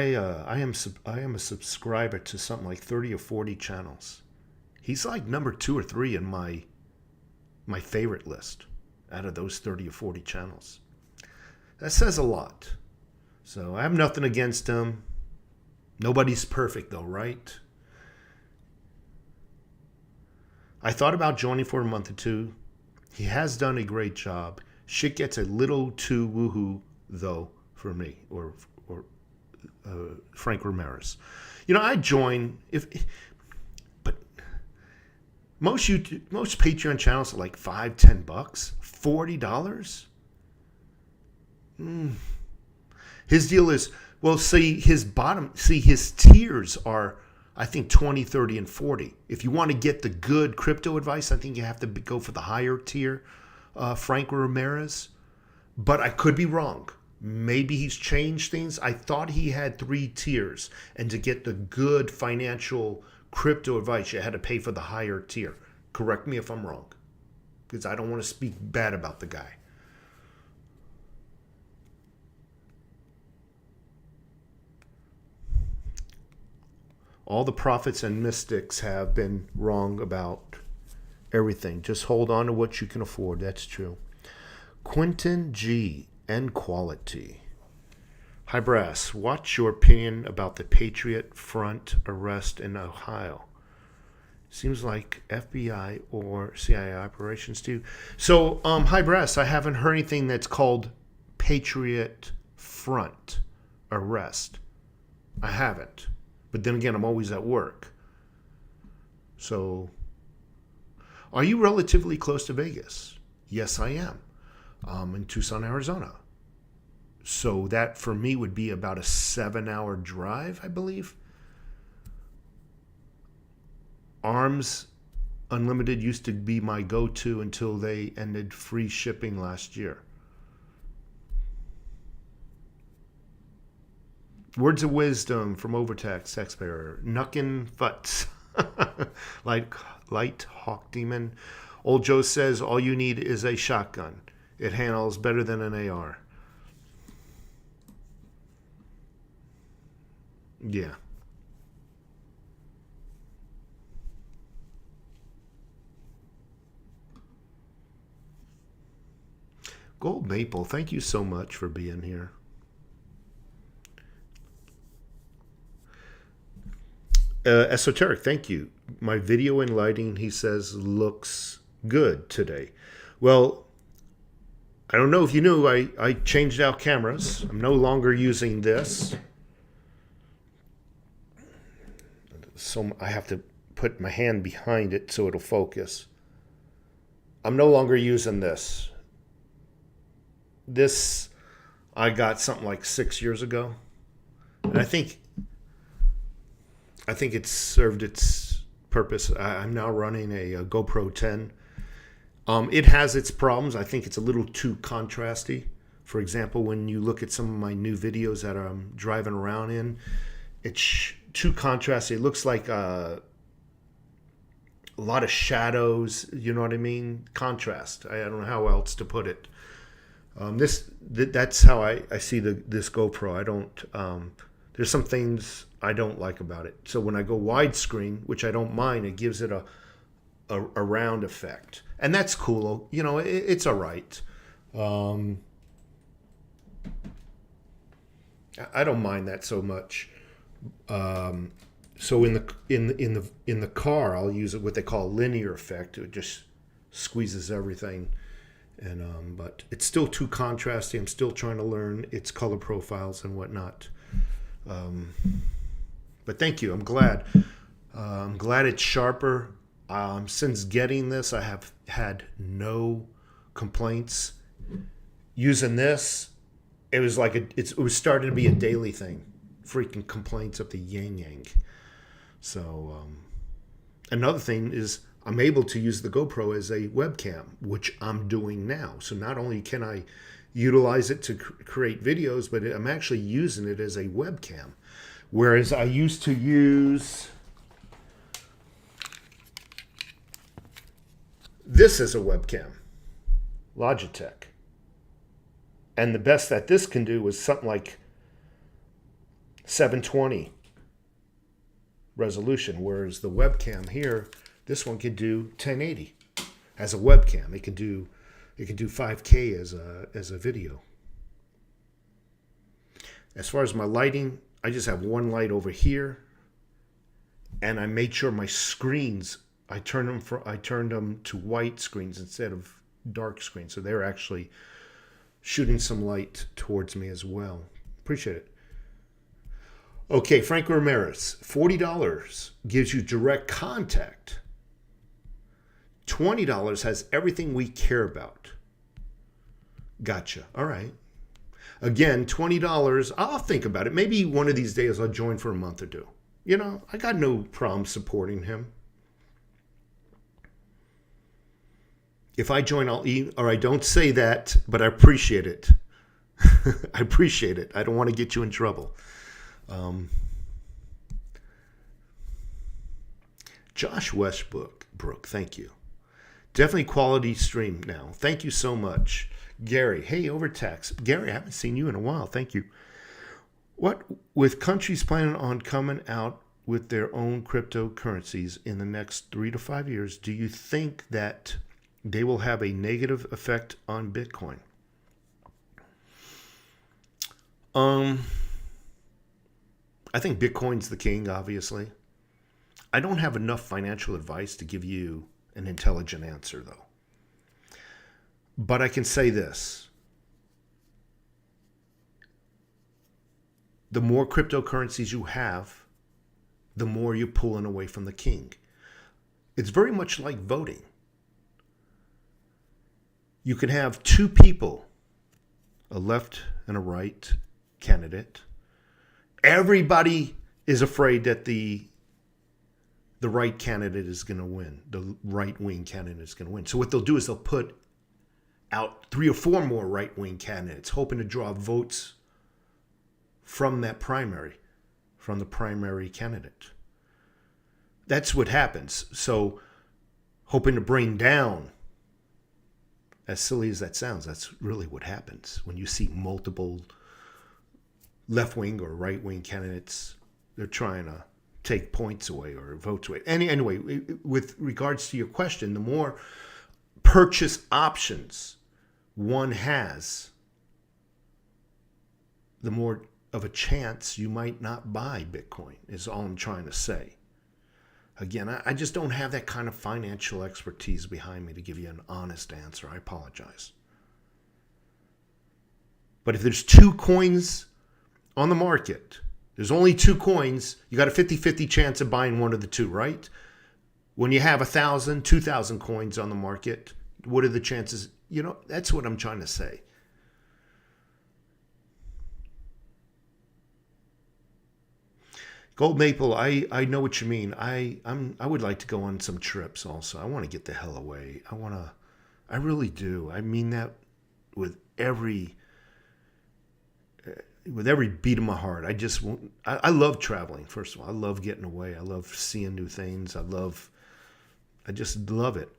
am a subscriber to something like 30 or 40 channels. He's like number 2 or 3 in my favorite list out of those 30 or 40 channels. That says a lot. So I have nothing against him. Nobody's perfect though, right? I thought about joining for a month or two. He has done a great job. Shit gets a little too woohoo though for me, or Frank Ramirez. You know, I join but most Patreon channels are like $5, $10, $40. His deal is, well, his tiers are, I think, 20, 30, and 40. If you want to get the good crypto advice, I think you have to go for the higher tier, Frank Ramirez. But I could be wrong. Maybe he's changed things. I thought he had 3 tiers. And to get the good financial crypto advice, you had to pay for the higher tier. Correct me if I'm wrong. Because I don't want to speak bad about the guy. All the prophets and mystics have been wrong about everything. Just hold on to what you can afford. That's true. Quentin G. End quality. Hi, Brass. What's your opinion about the Patriot Front arrest in Ohio? Seems like FBI or CIA operations too. So, hi, Brass. I haven't heard anything that's called Patriot Front arrest. I haven't. But then again, I'm always at work. So, are you relatively close to Vegas? Yes, I am. In Tucson, Arizona. So that for me would be about a 7-hour drive, I believe. Arms Unlimited used to be my go-to until they ended free shipping last year. Words of wisdom from Overtax, Sexbearer. Nuckin' Futz. Light Hawk Demon. Old Joe says all you need is a shotgun. It handles better than an AR. Yeah. Gold Maple, thank you so much for being here. Esoteric, thank you. My video and lighting, he says, looks good today. Well, I don't know if you knew, I changed out cameras. I'm no longer using this. So I have to put my hand behind it so it'll focus. I'm no longer using this. This I got something like 6 years ago. And I think it's served its purpose. I'm now running a GoPro 10. It has its problems. I think it's a little too contrasty. For example, when you look at some of my new videos that I'm driving around in, it's too contrasty. It looks like a lot of shadows. You know what I mean? Contrast. I don't know how else to put it. That's how I see this GoPro. I don't. There's some things I don't like about it. So when I go widescreen, which I don't mind, it gives it a round effect, and that's cool. You know, it's all right. I don't mind that so much. So in the car, I'll use what they call linear effect. It just squeezes everything, and but it's still too contrasty. I'm still trying to learn its color profiles and whatnot. But thank you. I'm glad. I'm glad it's sharper. Since getting this, I have had no complaints. Using this, it was like it was starting to be a daily thing. Freaking complaints of the yang. So another thing is I'm able to use the GoPro as a webcam, which I'm doing now. So not only can I utilize it to create videos, but I'm actually using it as a webcam. Whereas I used to use this as a webcam, Logitech. And the best that this can do was something like 720 resolution, whereas the webcam here, this one can do 1080 as a webcam. It can do 5K as a video. As far as my lighting, I just have one light over here, and I made sure my screens, I turned them to white screens instead of dark screens, so they're actually shooting some light towards me as well. Appreciate it. Okay, Frank Ramirez, $40 gives you direct contact. $20 has everything we care about. Gotcha. All right. Again, $20. I'll think about it. Maybe one of these days I'll join for a month or two. You know, I got no problem supporting him. If I join, I'll eat. All right, don't say that, but I appreciate it. I appreciate it. I don't want to get you in trouble. Josh Westbrook, thank you. Definitely quality stream now. Thank you so much. Gary, hey, Overtax. Gary, I haven't seen you in a while. Thank you. What, with countries planning on coming out with their own cryptocurrencies in the next 3 to 5 years, do you think that they will have a negative effect on Bitcoin? I think Bitcoin's the king, obviously. I don't have enough financial advice to give you an intelligent answer, though. But I can say this. The more cryptocurrencies you have, the more you're pulling away from the king. It's very much like voting. You can have two people, a left and a right candidate. Everybody is afraid that the right candidate is going to win. The right-wing candidate is going to win. So what they'll do is they'll put out 3 or 4 more right-wing candidates, hoping to draw votes from that primary, from the primary candidate. That's what happens. So hoping to bring down, as silly as that sounds, that's really what happens when you see multiple left-wing or right-wing candidates. They're trying to take points away or votes away. Anyway, with regards to your question, the more purchase options one has, the more of a chance you might not buy Bitcoin, is all I'm trying to say. Again, I just don't have that kind of financial expertise behind me to give you an honest answer. I apologize. But if there's 2 coins on the market, there's only 2 coins, you got a 50-50 chance of buying one of the 2, right? When you have 1,000, 2,000 coins on the market, what are the chances? You know, that's what I'm trying to say. Gold Maple, I know what you mean. I would like to go on some trips also. I want to get the hell away. I really do. I mean that with every beat of my heart. I love traveling, first of all. I love getting away. I love seeing new things. I just love it.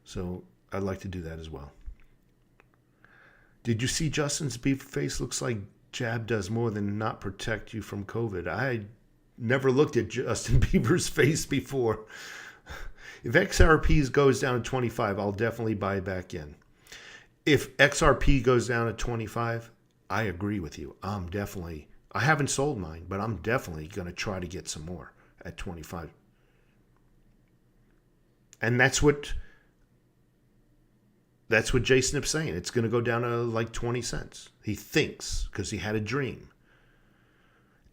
So I'd like to do that as well. Did you see Justin's beef face? Looks like jab does more than not protect you from COVID. I never looked at Justin Bieber's face before. If XRP goes down to 25, I'll definitely buy back in. If XRP goes down to 25, I agree with you. I haven't sold mine, but I'm definitely going to try to get some more at 25. And that's what Jason is saying. It's going to go down to like 20 cents. He thinks, because he had a dream.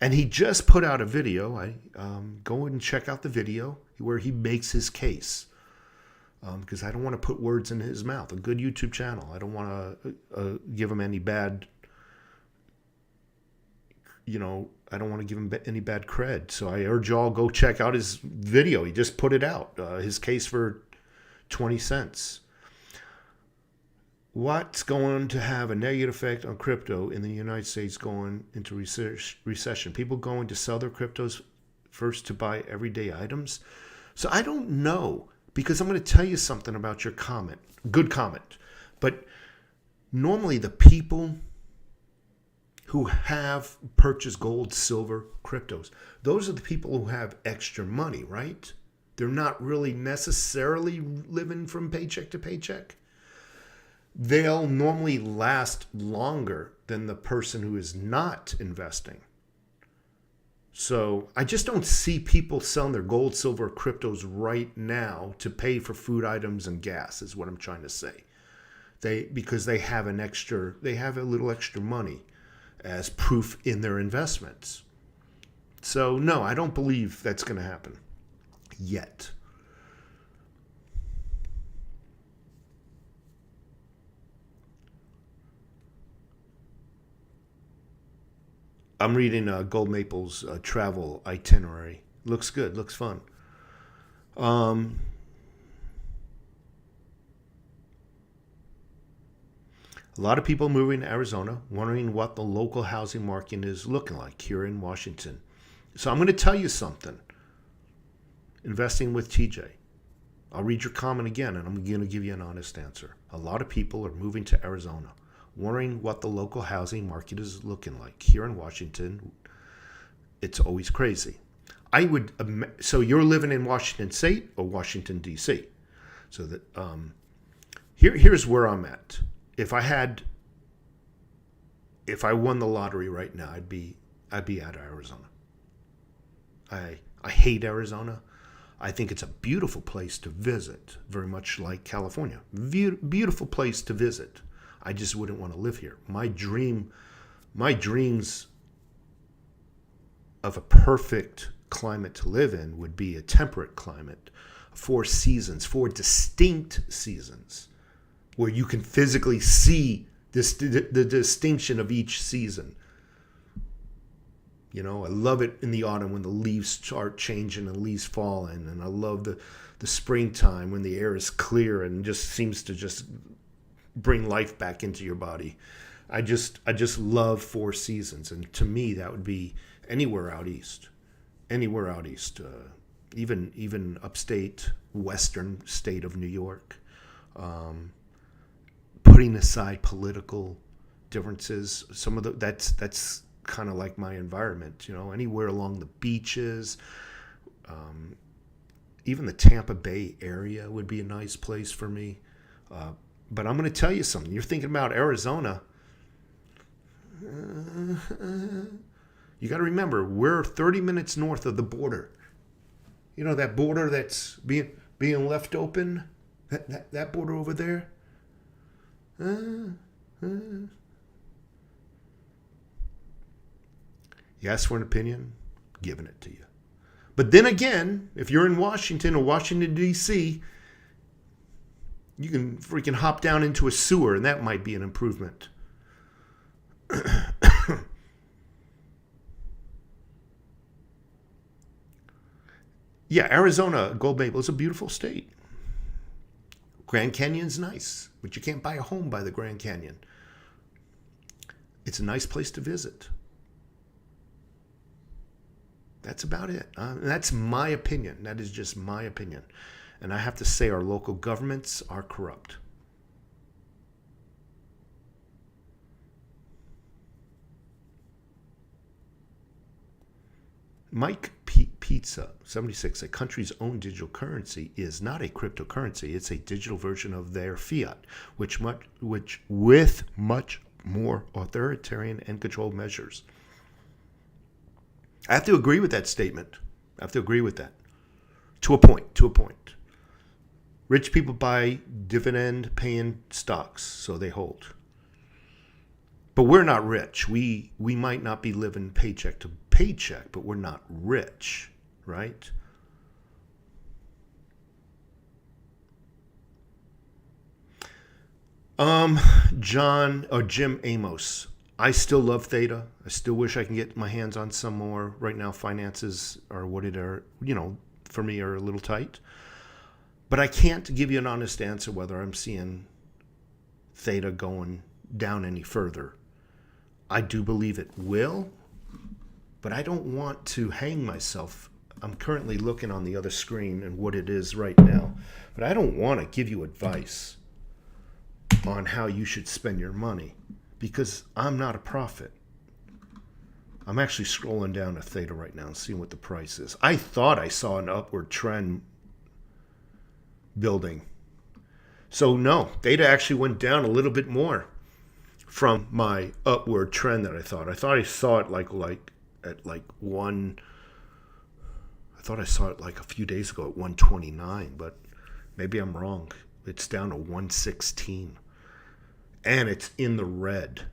And he just put out a video. Go and check out the video where he makes his case. Because I don't want to put words in his mouth. A good YouTube channel. I don't want to give him any bad, I don't want to give him any bad cred. So I urge y'all, go check out his video. He just put it out. His case for 20 cents. What's going to have a negative effect on crypto in the United States going into recession? People going to sell their cryptos first to buy everyday items? So I don't know, because I'm going to tell you something about your comment. Good comment. But normally the people who have purchased gold, silver, cryptos, those are the people who have extra money, right? They're not really necessarily living from paycheck to paycheck. They'll normally last longer than the person who is not investing. So I just don't see people selling their gold, silver, cryptos right now to pay for food items and gas, is what I'm trying to say. Because they have a little extra money as proof in their investments. So no, I don't believe that's going to happen yet. I'm reading Gold Maple's travel itinerary. Looks good. Looks fun. A lot of people moving to Arizona, wondering what the local housing market is looking like here in Washington. So I'm going to tell you something. Investing with TJ. I'll read your comment again, and I'm going to give you an honest answer. A lot of people are moving to Arizona, wondering what the local housing market is looking like here in Washington. it's always crazy. So you're living in Washington State or Washington D.C. So that here's where I'm at. If I won the lottery right now, I'd be out of Arizona. I hate Arizona. I think it's a beautiful place to visit, very much like California. Beautiful place to visit. I just wouldn't want to live here. My dreams of a perfect climate to live in would be a temperate climate, 4 seasons, 4 distinct seasons, where you can physically see the distinction of each season. You know, I love it in the autumn when the leaves start changing and leaves falling, and I love the springtime when the air is clear and just seems to just bring life back into your body. I just love 4 seasons, and to me that would be anywhere out east, even upstate, western state of New York. Putting aside political differences, some of that's kind of like my environment, you know, anywhere along the beaches, even the Tampa Bay area would be a nice place for me. But I'm going to tell you something. You're thinking about Arizona. You got to remember, we're 30 minutes north of the border. You know, that border that's being left open, that border over there. You ask for an opinion, giving it to you. But then again, if you're in Washington or Washington, D.C., you can freaking hop down into a sewer, and that might be an improvement. Yeah, Arizona, Gold Maple, is a beautiful state. Grand Canyon's nice, but you can't buy a home by the Grand Canyon. It's a nice place to visit. That's about it. That's my opinion. That is just my opinion. And I have to say our local governments are corrupt. Mike Pizza 76, a country's own digital currency is not a cryptocurrency. It's a digital version of their fiat, which with much more authoritarian and controlled measures. I have to agree with that statement. I have to agree with that. To a point. Rich people buy dividend-paying stocks, so they hold. But we're not rich. We might not be living paycheck to paycheck, but we're not rich, right? Jim Amos. I still love Theta. I still wish I can get my hands on some more. Right now, finances are what it are, for me are a little tight. But I can't give you an honest answer whether I'm seeing Theta going down any further. I do believe it will, but I don't want to hang myself. I'm currently looking on the other screen and what it is right now, but I don't want to give you advice on how you should spend your money because I'm not a prophet. I'm actually scrolling down to Theta right now and seeing what the price is. I thought I saw an upward trend building. So no, Theta actually went down a little bit more from my upward trend that I thought. I thought I saw it like one. I thought I saw it like a few days ago at 129, but maybe I'm wrong. It's down to 116, and it's in the red.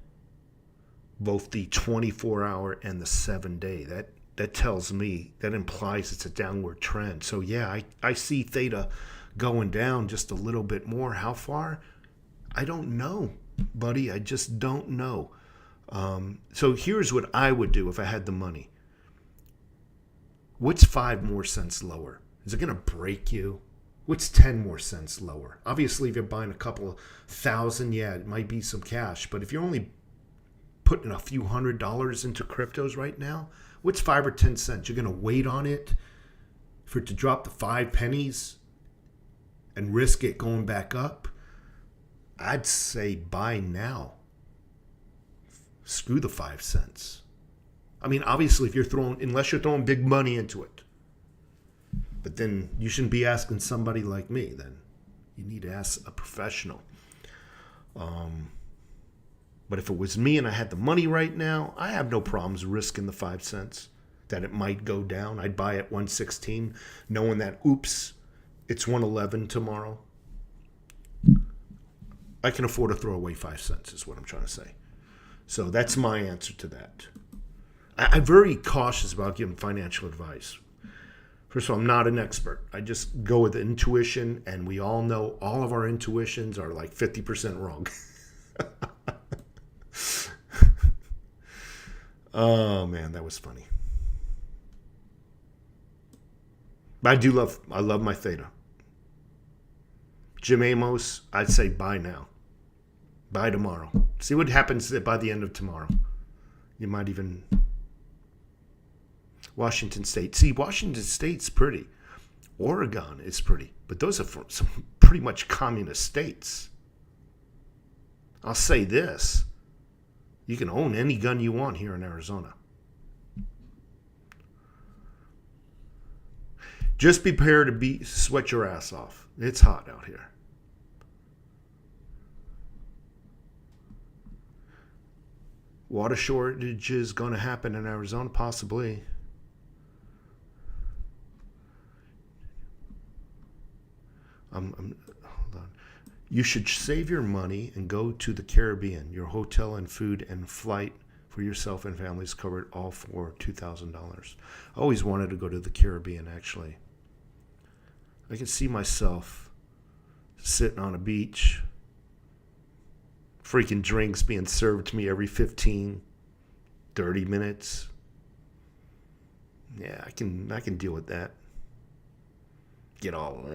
Both the 24-hour and the 7-day. That tells me, that implies it's a downward trend. So yeah, I see Theta going down just a little bit more. How far? I don't know, buddy. I just don't know. So here's what I would do if I had the money. What's 5 more cents lower? Is it going to break you? What's 10 more cents lower? Obviously, if you're buying a couple of thousand, yeah, it might be some cash. But if you're only putting a few $100s into cryptos right now, what's 5 or 10 cents? You're going to wait on it for it to drop to 5 pennies and risk it going back up? I'd say buy now. Screw the 5 cents. I mean, obviously, if you're unless you're throwing big money into it. But then you shouldn't be asking somebody like me. Then you need to ask a professional. But if it was me and I had the money right now, I have no problems risking the 5 cents that it might go down. I'd buy at 116, knowing that, oops, it's 111 tomorrow. I can afford to throw away 5 cents is what I'm trying to say. So that's my answer to that. I'm very cautious about giving financial advice. First of all, I'm not an expert. I just go with intuition, and we all know all of our intuitions are like 50% wrong. Oh, man, that was funny. But I love my theta. Jim Amos, I'd say buy now. Buy tomorrow. See what happens by the end of tomorrow. You might even... Washington State. See, Washington State's pretty. Oregon is pretty. But those are from some pretty much communist states. I'll say this. You can own any gun you want here in Arizona. Just be prepared to sweat your ass off. It's hot out here. Water shortages going to happen in Arizona? Possibly. Hold on. You should save your money and go to the Caribbean. Your hotel and food and flight for yourself and families covered, all for $2,000. I always wanted to go to the Caribbean, actually. I can see myself sitting on a beach, freaking drinks being served to me every 15, 30 minutes. Yeah, I can deal with that. Get all...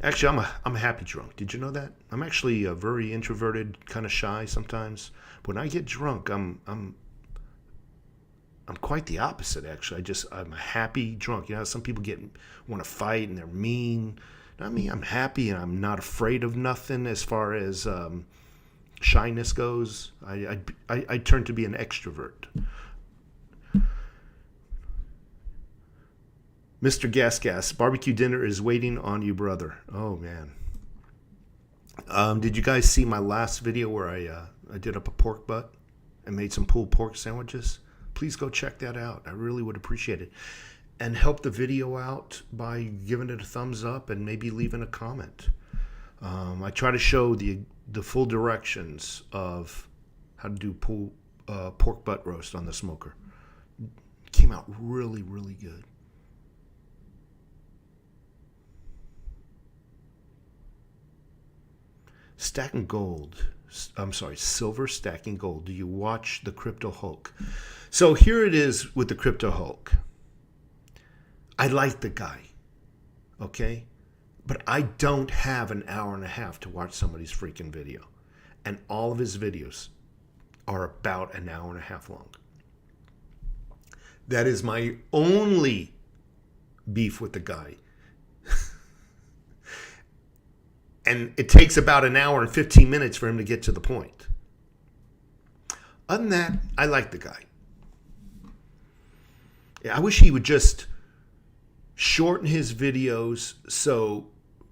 Actually, I'm a happy drunk. Did you know that? I'm actually a very introverted, kind of shy sometimes. But when I get drunk, I'm quite the opposite. Actually, I'm a happy drunk. You know, some people want to fight and they're mean. Not me. I'm happy and I'm not afraid of nothing as far as shyness goes. I turn to be an extrovert. Mr. Gas, barbecue dinner is waiting on you, brother. Oh, man. Did you guys see my last video where I did up a pork butt and made some pulled pork sandwiches? Please go check that out. I really would appreciate it. And help the video out by giving it a thumbs up and maybe leaving a comment. I try to show the full directions of how to do pork butt roast on the smoker. It came out really, really good. Stacking gold. I'm sorry, silver stacking gold. Do you watch the Crypto Hulk? So here it is with the Crypto Hulk. I like the guy, okay? But I don't have an hour and a half to watch somebody's freaking video. And all of his videos are about an hour and a half long. That is my only beef with the guy. And it takes about an hour and 15 minutes for him to get to the point. Other than that, I like the guy. Yeah, I wish he would just shorten his videos so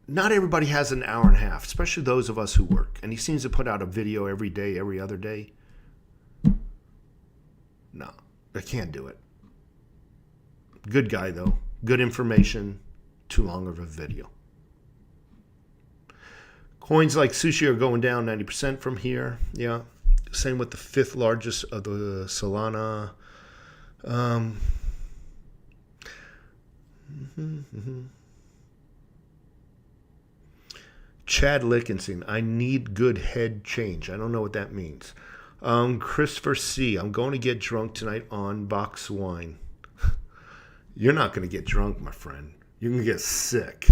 not everybody has an hour and a half, especially those of us who work. And he seems to put out a video every day, every other day. No, I can't do it. Good guy, though. Good information. Too long of a video. Coins like sushi are going down 90% from here. Yeah. Same with the fifth largest of the Solana. Chad Lickinson, I need good head change. I don't know what that means. Christopher C, I'm going to get drunk tonight on box wine. You're not going to get drunk, my friend. You're going to get sick.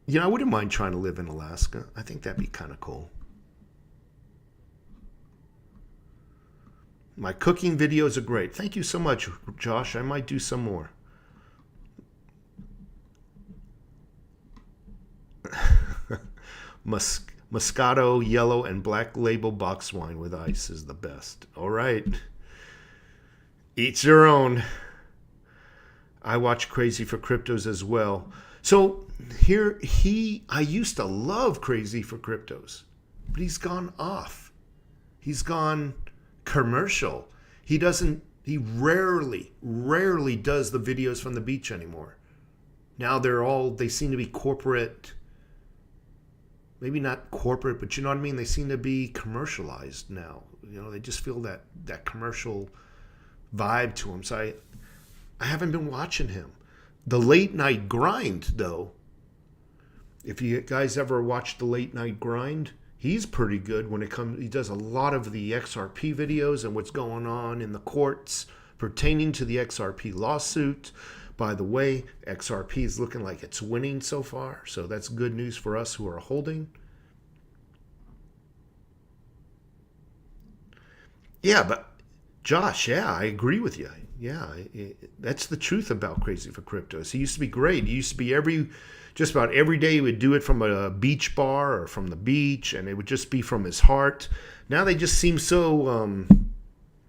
You know, I wouldn't mind trying to live in Alaska. I think that'd be kind of cool. My cooking videos are great. Thank you so much, Josh. I might do some more. Moscato, yellow, and black label box wine with ice is the best. All right. Each their own. I watch Crazy for Cryptos as well. So here I used to love Crazy for Cryptos, but he's gone off. He's gone commercial. He rarely does the videos from the beach anymore. Now they seem to be corporate, maybe not corporate, but you know what I mean? They seem to be commercialized now. You know, they just feel that commercial vibe to them. So I haven't been watching him. The late night grind, though, if you guys ever watched the late night grind, he's pretty good when it comes. He does a lot of the XRP videos and what's going on in the courts pertaining to the XRP lawsuit. By the way, XRP is looking like it's winning so far, so that's good news for us who are holding. Yeah, but Josh, yeah, I agree with you. Yeah, that's the truth about Crazy for Cryptos. He used to be great. He used to be just about every day he would do it from a beach bar or from the beach, and it would just be from his heart. Now they just seem so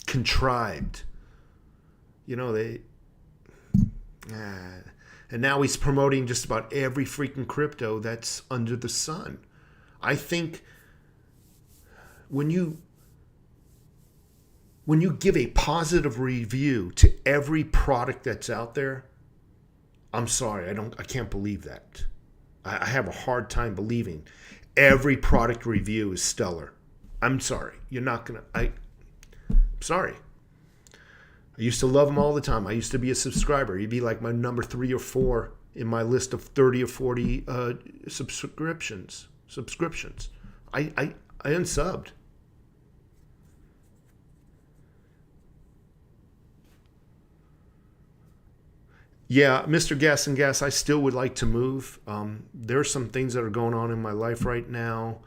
contrived. You know, and now he's promoting just about every freaking crypto that's under the sun. I think when you give a positive review to every product that's out there, I'm sorry, I can't believe that. I have a hard time believing every product review is stellar. I'm sorry. You're not going to, I'm sorry. I used to love them all the time. I used to be a subscriber. You'd be like my number 3 or 4 in my list of 30 or 40 subscriptions. I unsubbed. Yeah, Mr. Gas and Gas, I still would like to move. There are some things that are going on in my life right now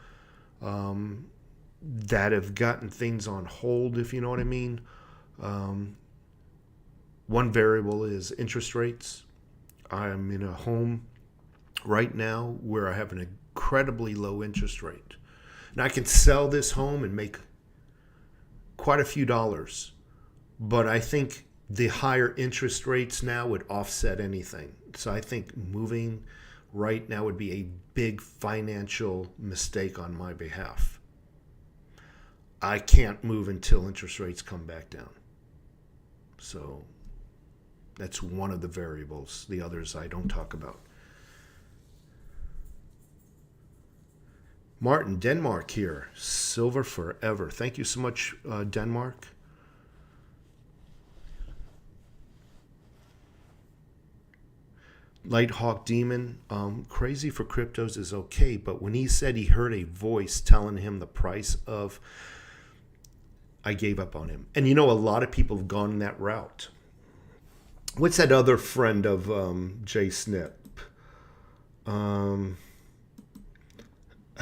that have gotten things on hold, if you know what I mean. One variable is interest rates. I'm in a home right now where I have an incredibly low interest rate. And I can sell this home and make quite a few dollars. But I think the higher interest rates now would offset anything. So I think moving right now would be a big financial mistake on my behalf. I can't move until interest rates come back down. So that's one of the variables. The others I don't talk about. Martin, Denmark here. Silver forever. Thank you so much, Denmark. Lighthawk Demon, Crazy for Cryptos is okay, but when he said he heard a voice telling him the price of, I gave up on him. And you know, a lot of people have gone that route. What's that other friend of Jay Snip? I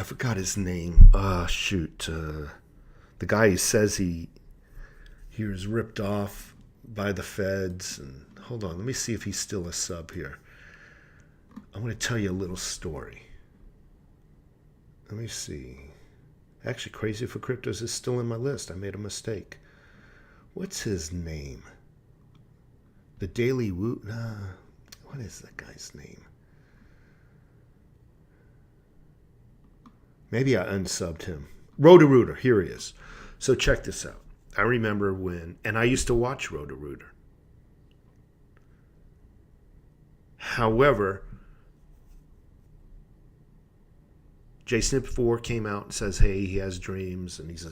forgot his name. The guy who says he was ripped off by the feds. And hold on, let me see if he's still a sub here. I'm going to tell you a little story. Let me see. Actually, Crazy for Cryptos is still in my list. I made a mistake. What's his name? The Daily Woo... what is that guy's name? Maybe I unsubbed him. Roto-Rooter. Here he is. So check this out. I remember when... And I used to watch Roto-Rooter. However... JSnip4 came out and says, hey, he has dreams, and he's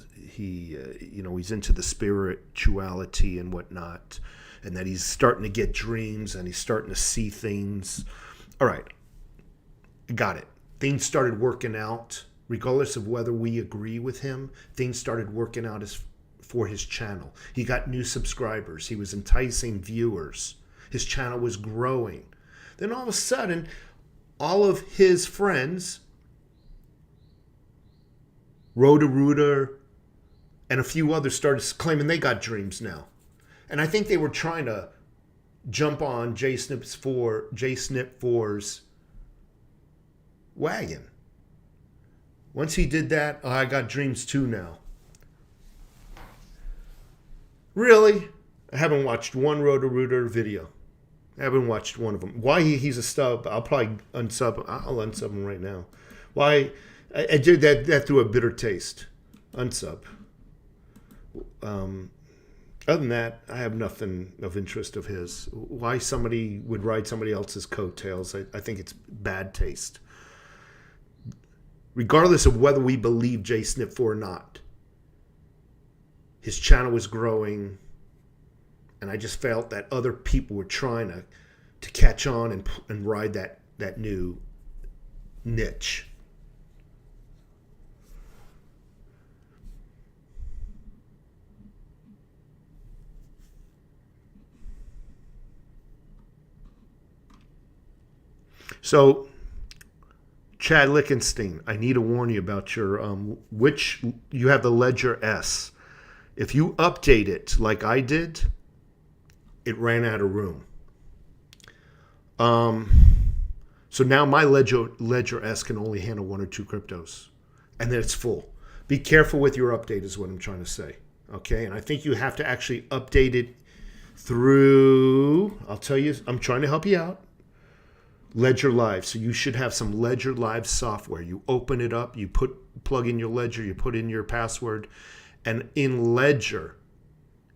into the spirituality and whatnot, and that he's starting to get dreams and he's starting to see things. All right, got it. Things started working out, regardless of whether we agree with him. Things started working out for his channel. He got new subscribers. He was enticing viewers. His channel was growing. Then all of a sudden, all of his friends, Roto-Rooter, and a few others started claiming they got dreams now. And I think they were trying to jump on JSnip4's wagon. Once he did that, I got dreams too now. Really? I haven't watched one Roto-Rooter video. I haven't watched one of them. Why he's a stub, I'll probably unsub. I'll unsub him right now. Why? I did that through a bitter taste. Unsub. Other than that, I have nothing of interest of his. Why somebody would ride somebody else's coattails, I think it's bad taste. Regardless of whether we believe Jay Snip or not, his channel was growing, and I just felt that other people were trying to catch on and ride that new niche. So, Chad Lickenstein, I need to warn you about your which you have the Ledger S. If you update it like I did, it ran out of room. So now my Ledger S can only handle 1 or 2 cryptos, and then it's full. Be careful with your update, is what I'm trying to say. Okay, and I think you have to actually update it through. I'll tell you, I'm trying to help you out. Ledger Live. So you should have some Ledger Live software. You open it up, you plug in your Ledger, you put in your password, and in Ledger,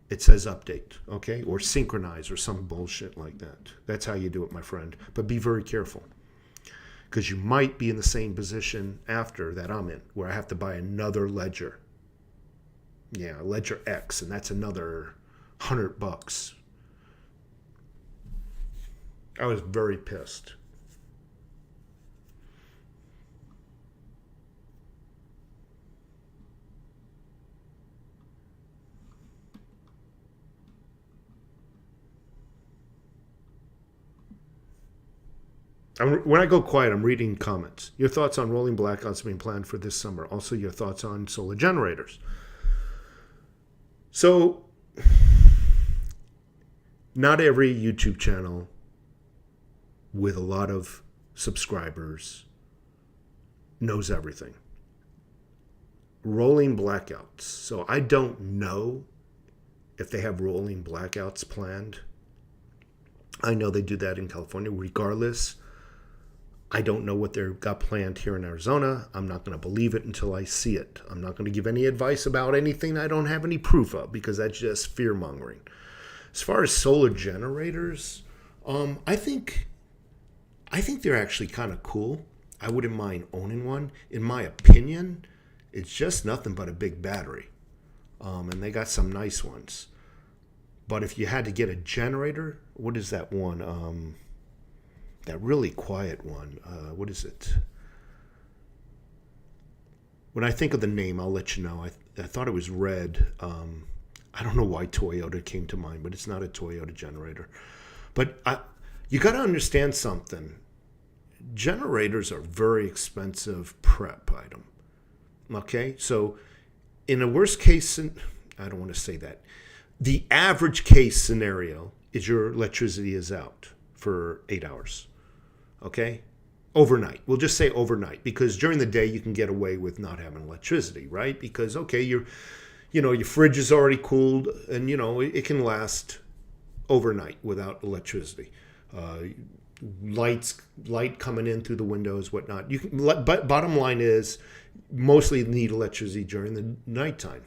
it says update, okay? Or synchronize or some bullshit like that. That's how you do it, my friend. But be very careful, because you might be in the same position after that I'm in, where I have to buy another Ledger. Yeah, Ledger X, and that's another $100. I was very pissed. When I go quiet, I'm reading comments. Your thoughts on rolling blackouts being planned for this summer. Also, your thoughts on solar generators. So, not every YouTube channel with a lot of subscribers knows everything. Rolling blackouts. So, I don't know if they have rolling blackouts planned. I know they do that in California. Regardless, I don't know what they've got planned here in Arizona. I'm not going to believe it until I see it. I'm not going to give any advice about anything I don't have any proof of, because that's just fear-mongering. As far as solar generators, I think they're actually kind of cool. I wouldn't mind owning one. In my opinion, it's just nothing but a big battery. And they got some nice ones. But if you had to get a generator, what is that one? That really quiet one. What is it? When I think of the name, I'll let you know. I thought it was red. I don't know why Toyota came to mind, but it's not a Toyota generator. But you got to understand something. Generators are very expensive prep item. Okay? So in a worst case, I don't want to say that. The average case scenario is your electricity is out for 8 hours. Okay? Overnight. We'll just say overnight, because during the day you can get away with not having electricity, right? Because, okay, your fridge is already cooled, and, it can last overnight without electricity. Light coming in through the windows, whatnot. But bottom line is, mostly need electricity during the nighttime.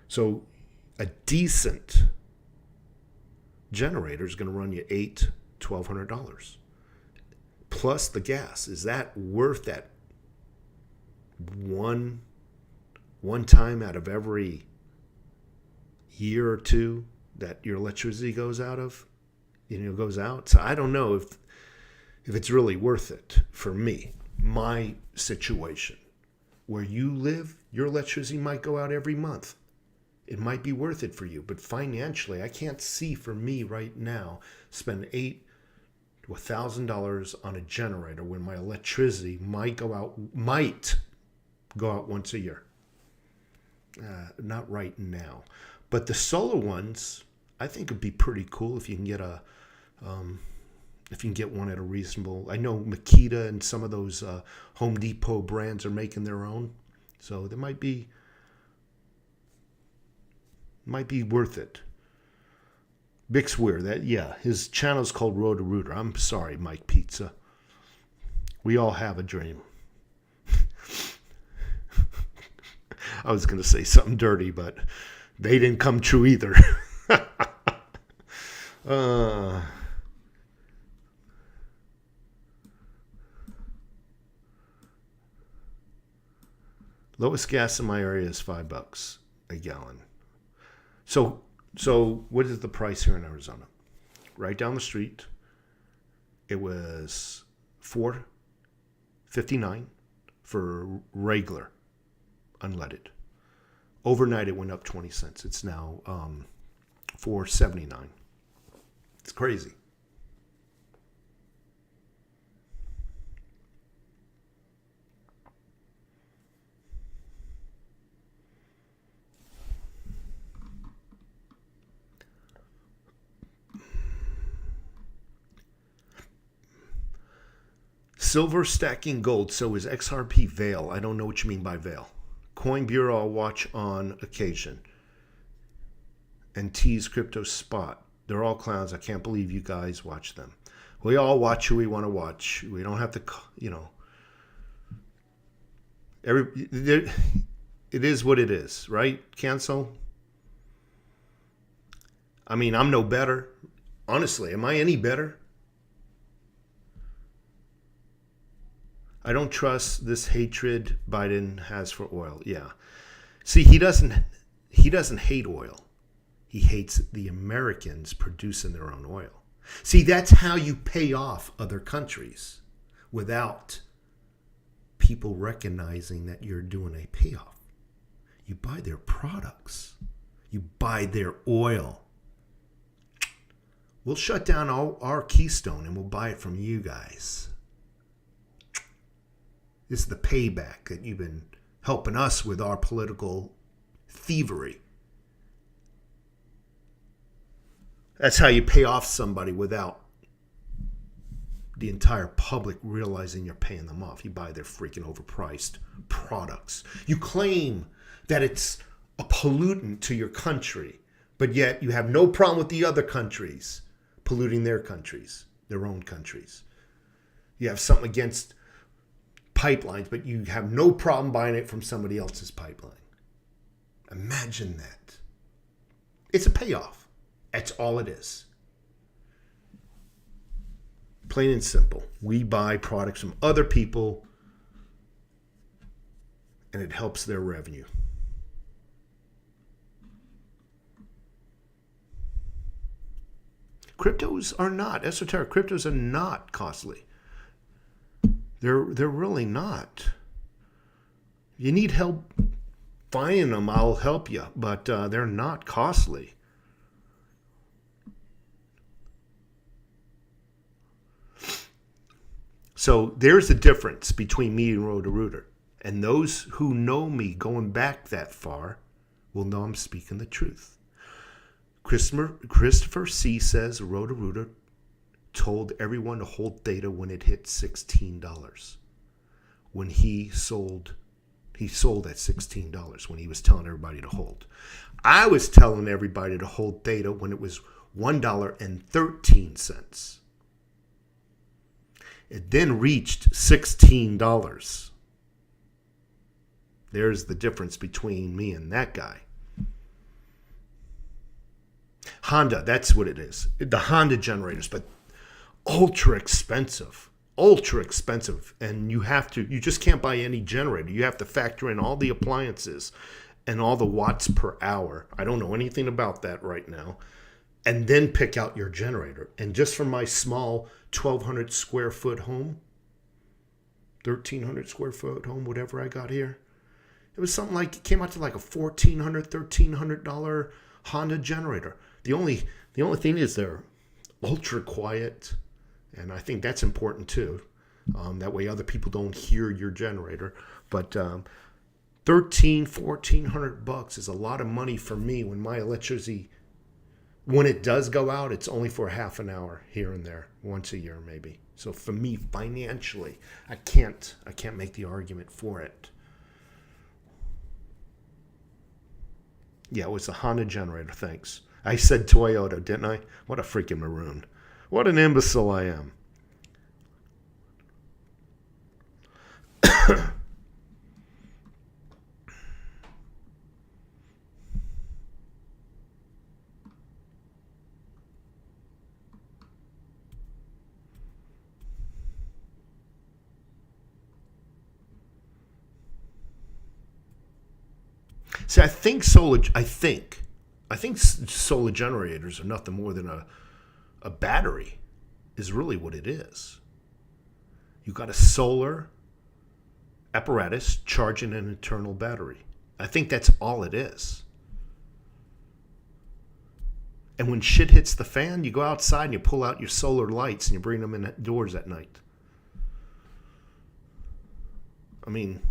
So a decent generator is going to run you $1,200 plus the gas. Is that worth that one time out of every year or two that your electricity goes out? So I don't know if it's really worth it for me. My situation, where you live, your electricity might go out every month. It might be worth it for you, but financially, I can't see for me right now spend $800 to $1,000 on a generator when my electricity might go out once a year. Not right now, but the solar ones, I think would be pretty cool if you can get if you can get one at a reasonable. I know Makita and some of those Home Depot brands are making their own, so they might be worth it. Bixweir, his channel's called Roto-Rooter. I'm sorry, Mike Pizza. We all have a dream. I was going to say something dirty, but they didn't come true either. Lowest gas in my area is $5 a gallon. So what is the price here in Arizona? Right down the street, it was $4.59 for regular unleaded. Overnight, it went up 20 cents. It's now $4.79. It's crazy. Silver stacking gold, so is XRP veil. I don't know what you mean by veil. Coin Bureau I'll watch on occasion. And T's Crypto Spot. They're all clowns. I can't believe you guys watch them. We all watch who we want to watch. We don't have to, it is what it is, right? Cancel. I mean, I'm no better. Honestly, am I any better? I don't trust this hatred Biden has for oil. Yeah. See, he doesn't hate oil. He hates the Americans producing their own oil. See, that's how you pay off other countries without people recognizing that you're doing a payoff. You buy their products. You buy their oil. We'll shut down our Keystone and we'll buy it from you guys. This is the payback that you've been helping us with our political thievery. That's how you pay off somebody without the entire public realizing you're paying them off. You buy their freaking overpriced products. You claim that it's a pollutant to your country, but yet you have no problem with the other countries polluting their countries, their own countries. You have something against pipelines, but you have no problem buying it from somebody else's pipeline. Imagine that. It's a payoff. That's all it is. Plain and simple. We buy products from other people and it helps their revenue. Cryptos are not. Esoteric cryptos are not costly. They're really not. You need help finding them, I'll help you, but they're not costly. So there's the difference between me and Roto-Rooter. And those who know me going back that far will know I'm speaking the truth. Christopher C. says Roto-Rooter told everyone to hold THETA when it hit $16. When he sold at $16 when he was telling everybody to hold. I was telling everybody to hold THETA when it was $1.13. It then reached $16. There's the difference between me and that guy. Honda, that's what it is. The Honda generators, but ultra expensive. And you just can't buy any generator. You have to factor in all the appliances and all the watts per hour. I don't know anything about that right now. And then pick out your generator. And just for my small 1,200 square foot home, 1,300 square foot home, whatever I got here, it was something like, it came out to like a $1,400, $1,300 Honda generator. The only thing is they're ultra quiet. And I think that's important too. That way other people don't hear your generator. But $1,300-$1,400 is a lot of money for me when my electricity when it does go out, it's only for half an hour here and there, once a year maybe. So for me, financially, I can't make the argument for it. Yeah, it was the Honda generator, thanks. I said Toyota, didn't I? What a freaking maroon. What an imbecile I am. See, I think solar generators are nothing more than a battery is really what it is. You got a solar apparatus charging an internal battery. I think that's all it is. And when shit hits the fan, you go outside and you pull out your solar lights and you bring them indoors at night. I mean,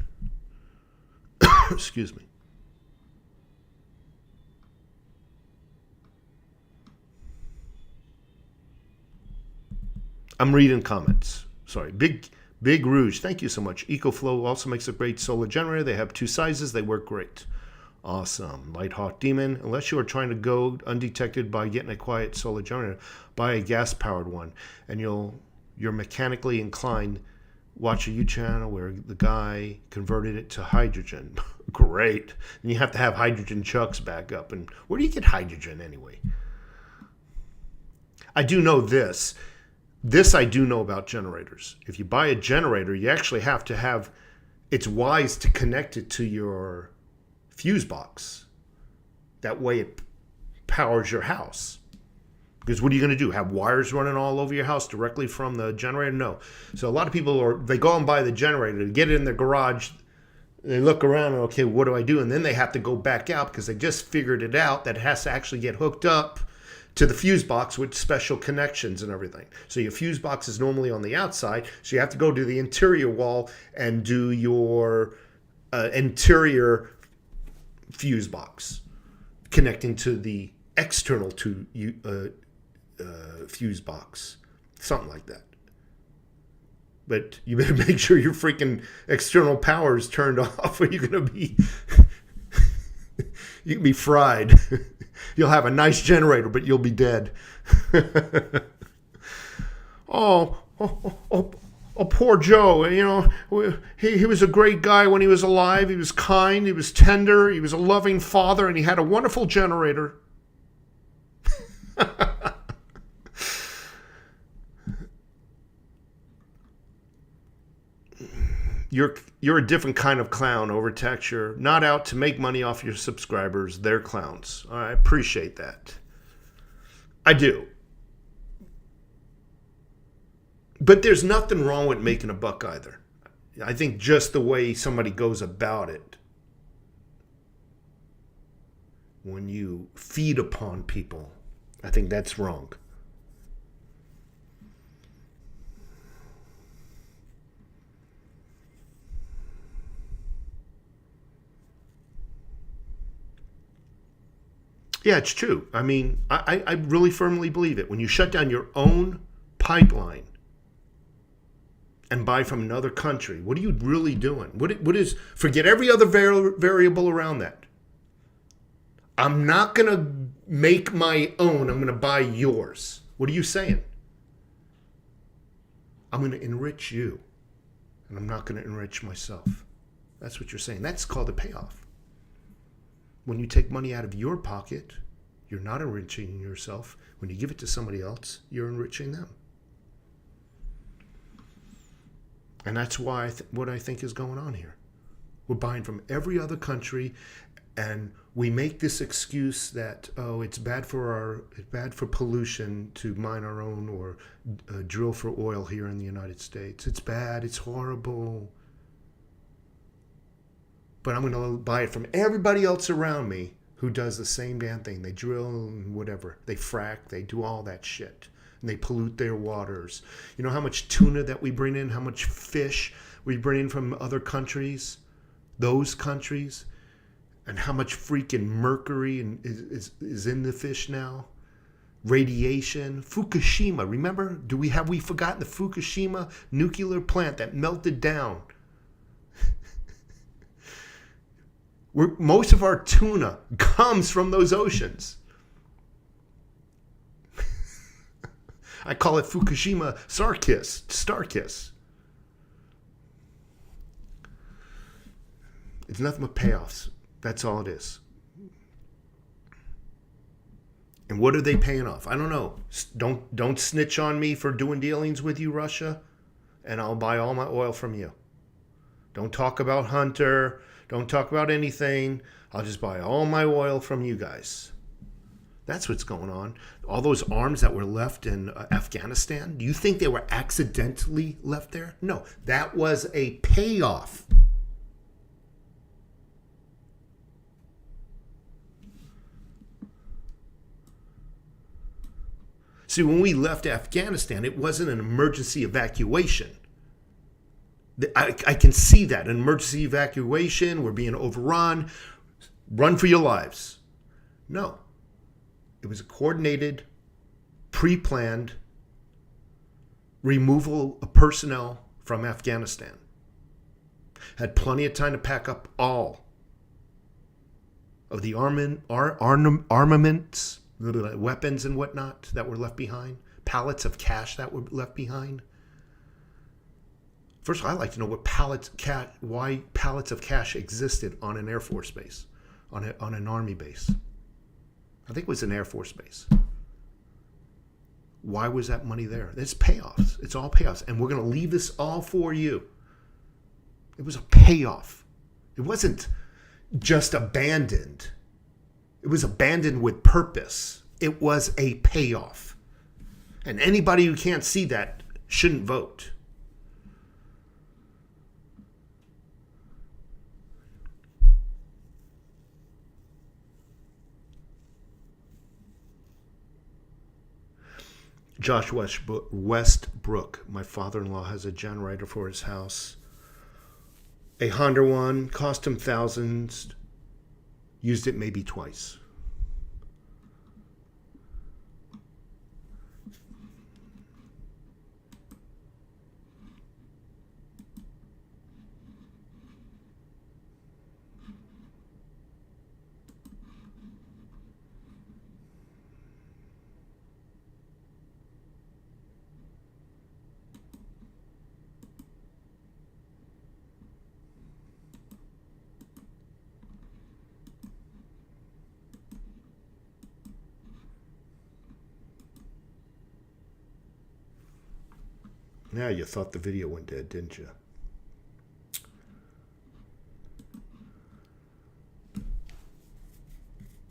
excuse me. I'm reading comments. Sorry. Big Rouge, thank you so much. EcoFlow also makes a great solar generator. They have 2 sizes. They work great. Awesome. Light Hawk Demon, unless you are trying to go undetected by getting a quiet solar generator, buy a gas-powered one, and you're mechanically inclined. Watch a YouTube channel where the guy converted it to hydrogen. Great. And you have to have hydrogen chucks back up. And where do you get hydrogen anyway? I do know this. This I do know about generators. If you buy a generator, you actually have to have, it's wise to connect it to your fuse box. That way it powers your house. Because what are you going to do? Have wires running all over your house directly from the generator? No. So a lot of people they go and buy the generator, to get it in their garage, they look around and, okay, what do I do? And then they have to go back out because they just figured it out that it has to actually get hooked up to the fuse box with special connections and everything. So your fuse box is normally on the outside, so you have to go to the interior wall and do your interior fuse box connecting to the external fuse box, something like that. But you better make sure your freaking external power is turned off, or you're gonna be you can be fried. You'll have a nice generator, but you'll be dead. Oh, poor Joe. You know, he was a great guy when he was alive. He was kind. He was tender. He was a loving father, and he had a wonderful generator. You're a different kind of clown, Overtax. You're not out to make money off your subscribers. They're clowns. I appreciate that. I do. But there's nothing wrong with making a buck either. I think just the way somebody goes about it, when you feed upon people, I think that's wrong. Yeah, it's true. I mean, I really firmly believe it. When you shut down your own pipeline and buy from another country, what are you really doing? What is, forget every other variable around that. I'm not going to make my own. I'm going to buy yours. What are you saying? I'm going to enrich you, and I'm not going to enrich myself. That's what you're saying. That's called a payoff. When you take money out of your pocket, you're not enriching yourself. When you give it to somebody else, you're enriching them. And that's why what I think is going on here. We're buying from every other country, and we make this excuse that, oh, it's bad for pollution to mine our own or drill for oil here in the United States. It's bad. It's horrible. But I'm going to buy it from everybody else around me who does the same damn thing. They drill and whatever. They frack. They do all that shit. And they pollute their waters. You know how much tuna that we bring in? How much fish we bring in from other countries? Those countries? And how much freaking mercury is in the fish now? radiation, Fukushima. Remember, have we forgotten the Fukushima nuclear plant that melted down? Most of our tuna comes from those oceans. I call it Fukushima Starkiss. It's nothing but payoffs. That's all it is. And what are they paying off? I don't know. Don't snitch on me for doing dealings with you, Russia, and I'll buy all my oil from you. Don't talk about Hunter. Don't talk about anything. I'll just buy all my oil from you guys. That's what's going on. All those arms that were left in Afghanistan, do you think they were accidentally left there? No, that was a payoff. See, when we left Afghanistan, it wasn't an emergency evacuation. I can see that. An emergency evacuation, we're being overrun, run for your lives. No. It was a coordinated, pre-planned removal of personnel from Afghanistan. Had plenty of time to pack up all of the armaments, weapons and whatnot that were left behind, pallets of cash that were left behind. First of all, I'd like to know why pallets of cash existed on an Air Force base, on an Army base. I think it was an Air Force base. Why was that money there? It's payoffs. It's all payoffs. And we're going to leave this all for you. It was a payoff. It wasn't just abandoned. It was abandoned with purpose. It was a payoff. And anybody who can't see that shouldn't vote. Josh Westbrook, my father-in-law, has a generator for his house. A Honda one, cost him thousands, used it maybe twice. Now you thought the video went dead, didn't you?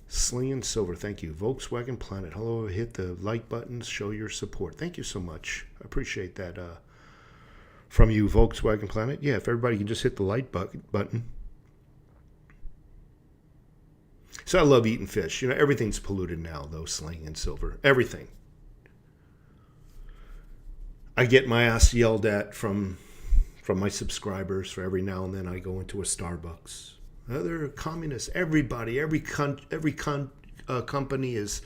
Sling and Silver, thank you. Volkswagen Planet, hello. Hit the like buttons, show your support. Thank you so much. I appreciate that from you, Volkswagen Planet. Yeah, if everybody can just hit the like button. So I love eating fish. You know, everything's polluted now, though, Sling and Silver. Everything. I get my ass yelled at from my subscribers for every now and then I go into a Starbucks. They're communists. Everybody, every company is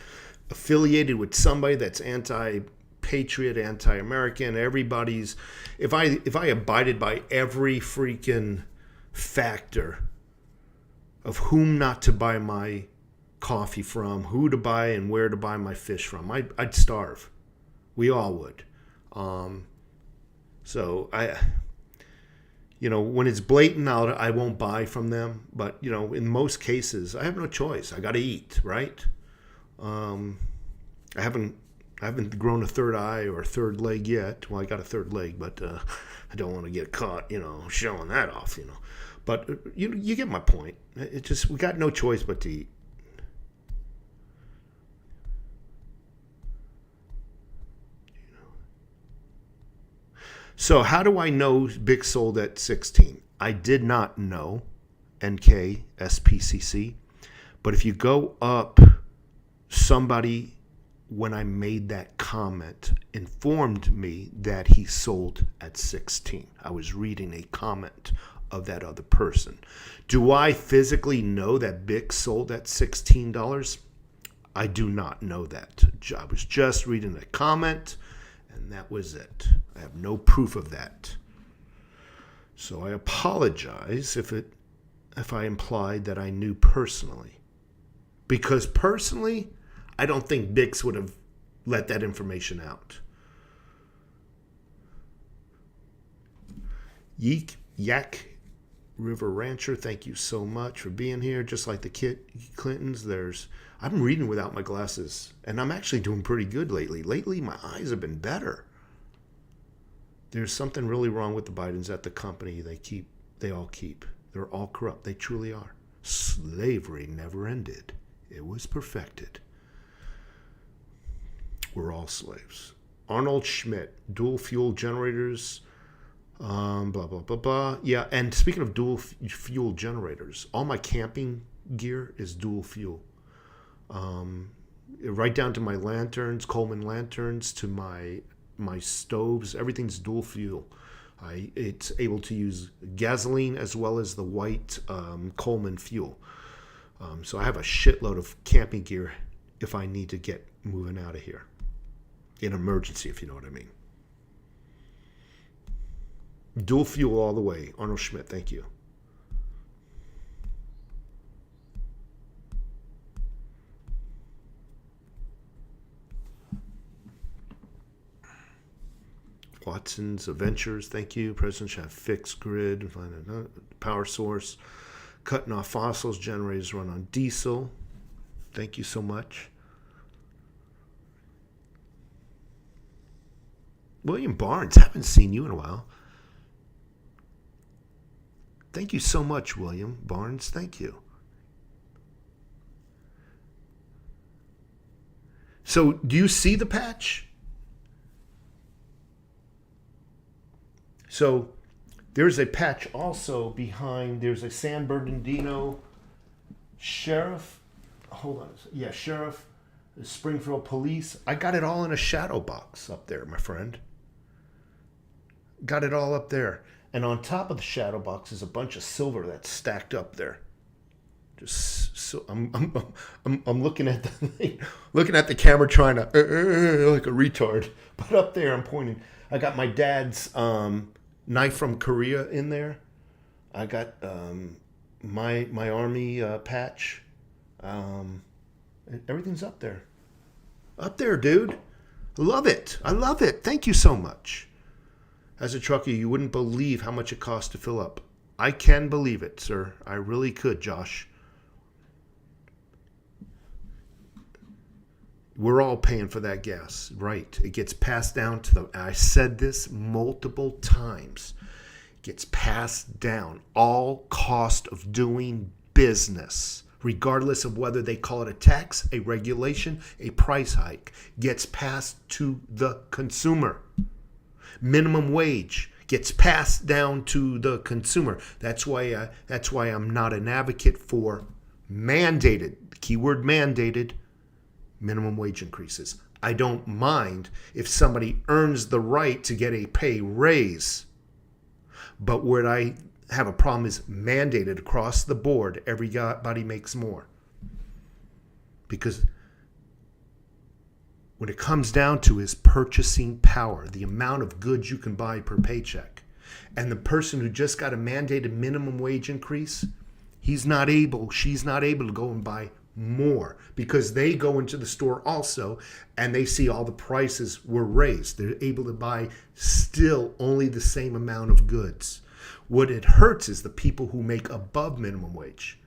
affiliated with somebody that's anti-patriot, anti-American. Everybody's. If I abided by every freaking factor of whom not to buy my coffee from, who to buy and where to buy my fish from, I'd starve. We all would. So when it's blatant out, I won't buy from them. But, in most cases, I have no choice. I got to eat, right? I haven't grown a third eye or a third leg yet. Well, I got a third leg, but I don't want to get caught, showing that off, But you get my point. It just, we got no choice but to eat. So how do I know Bic sold at 16? I did not know NK SPCC, but if you go up, somebody, when I made that comment, informed me that he sold at 16. I was reading a comment of that other person. Do I physically know that Bic sold at $16? I do not know that. I was just reading a comment, and that was it. I have no proof of that. So I apologize if I implied that I knew personally. Because personally, I don't think Bix would have let that information out. Yak River Rancher, thank you so much for being here. Just like the Clintons, I'm reading without my glasses, and I'm actually doing pretty good lately. Lately, my eyes have been better. There's something really wrong with the Bidens at the company they all keep. They're all corrupt. They truly are. Slavery never ended. It was perfected. We're all slaves. Arnold Schmidt, dual fuel generators, blah, blah, blah, blah. Yeah, and speaking of dual fuel generators, all my camping gear is dual fuel. Right down to my lanterns, Coleman lanterns, to my stoves, everything's dual fuel. It's able to use gasoline as well as the white Coleman fuel. So I have a shitload of camping gear if I need to get moving out of here. In emergency, if you know what I mean. Dual fuel all the way. Arnold Schmidt, thank you. Watson's Adventures, thank you. President should have fixed grid, find a power source. Cutting off fossils, generators run on diesel. Thank you so much. William Barnes, haven't seen you in a while. Thank you so much, William Barnes. Thank you. So, do you see the patch? So, there's a patch also behind. There's a San Bernardino Sheriff. Hold on. Yeah, Sheriff, Springfield Police. I got it all in a shadow box up there, my friend. Got it all up there. And on top of the shadow box is a bunch of silver that's stacked up there. Just so I'm looking at the camera trying to like a retard. But up there I'm pointing. I got my dad's knife from Korea in there. I got my army patch. Everything's up there. Up there, dude. I love it. Thank you so much. As a trucker, you wouldn't believe how much it costs to fill up. I can believe it, sir. I really could, Josh. We're all paying for that gas, right? It gets passed down to I said this multiple times. It gets passed down. All cost of doing business, regardless of whether they call it a tax, a regulation, a price hike, gets passed to the consumer. Minimum wage gets passed down to the consumer. That's why I'm not an advocate for mandated, keyword mandated, minimum wage increases. I don't mind if somebody earns the right to get a pay raise. But where I have a problem is mandated across the board, everybody makes more. Because what it comes down to is purchasing power, the amount of goods you can buy per paycheck. And the person who just got a mandated minimum wage increase, she's not able to go and buy more because they go into the store also and they see all the prices were raised. They're able to buy still only the same amount of goods. What it hurts is the people who make above minimum wage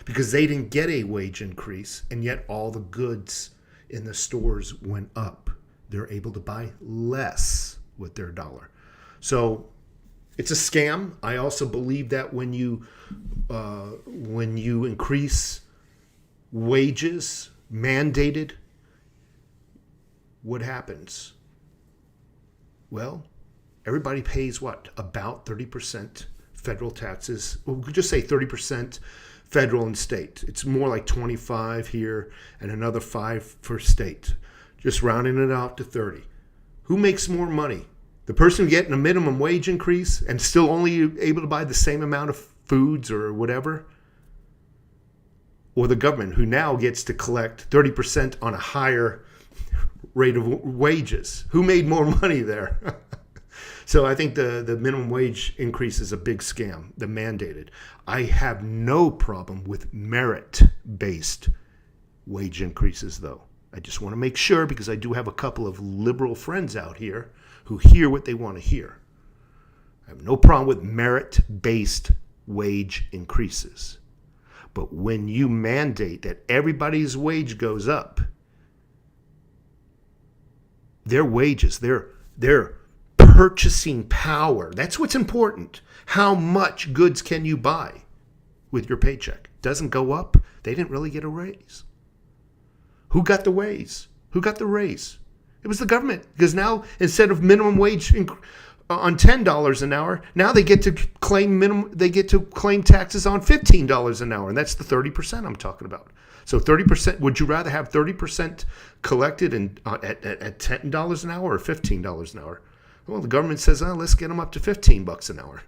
because they didn't get a wage increase and yet all the goods in the stores went up. They're able to buy less with their dollar. So it's a scam. I also believe that when you increase wages mandated, what happens? Well, everybody pays what? About 30% federal taxes. Well, we could just say 30% federal and state. It's more like 25 here and another 5 for state. Just rounding it out to 30. Who makes more money? The person getting a minimum wage increase and still only able to buy the same amount of foods or whatever? or the government, who now gets to collect 30% on a higher rate of wages? Who made more money there? So I think the minimum wage increase is a big scam, the mandated. I have no problem with merit-based wage increases, though. I just want to make sure, because I do have a couple of liberal friends out here who hear what they want to hear. I have no problem with merit-based wage increases. But when you mandate that everybody's wage goes up, their wages, their purchasing power, that's what's important. How much goods can you buy with your paycheck? Doesn't go up. They didn't really get a raise. Who got the raise? Who got the raise? It was the government. Because now, instead of minimum wage on $10 an hour, now they get to claim taxes on $15 an hour, and that's the 30% I'm talking about. So 30%. Would you rather have 30% collected at $10 an hour or $15 an hour? Well, the government says, let's get them up to $15 an hour.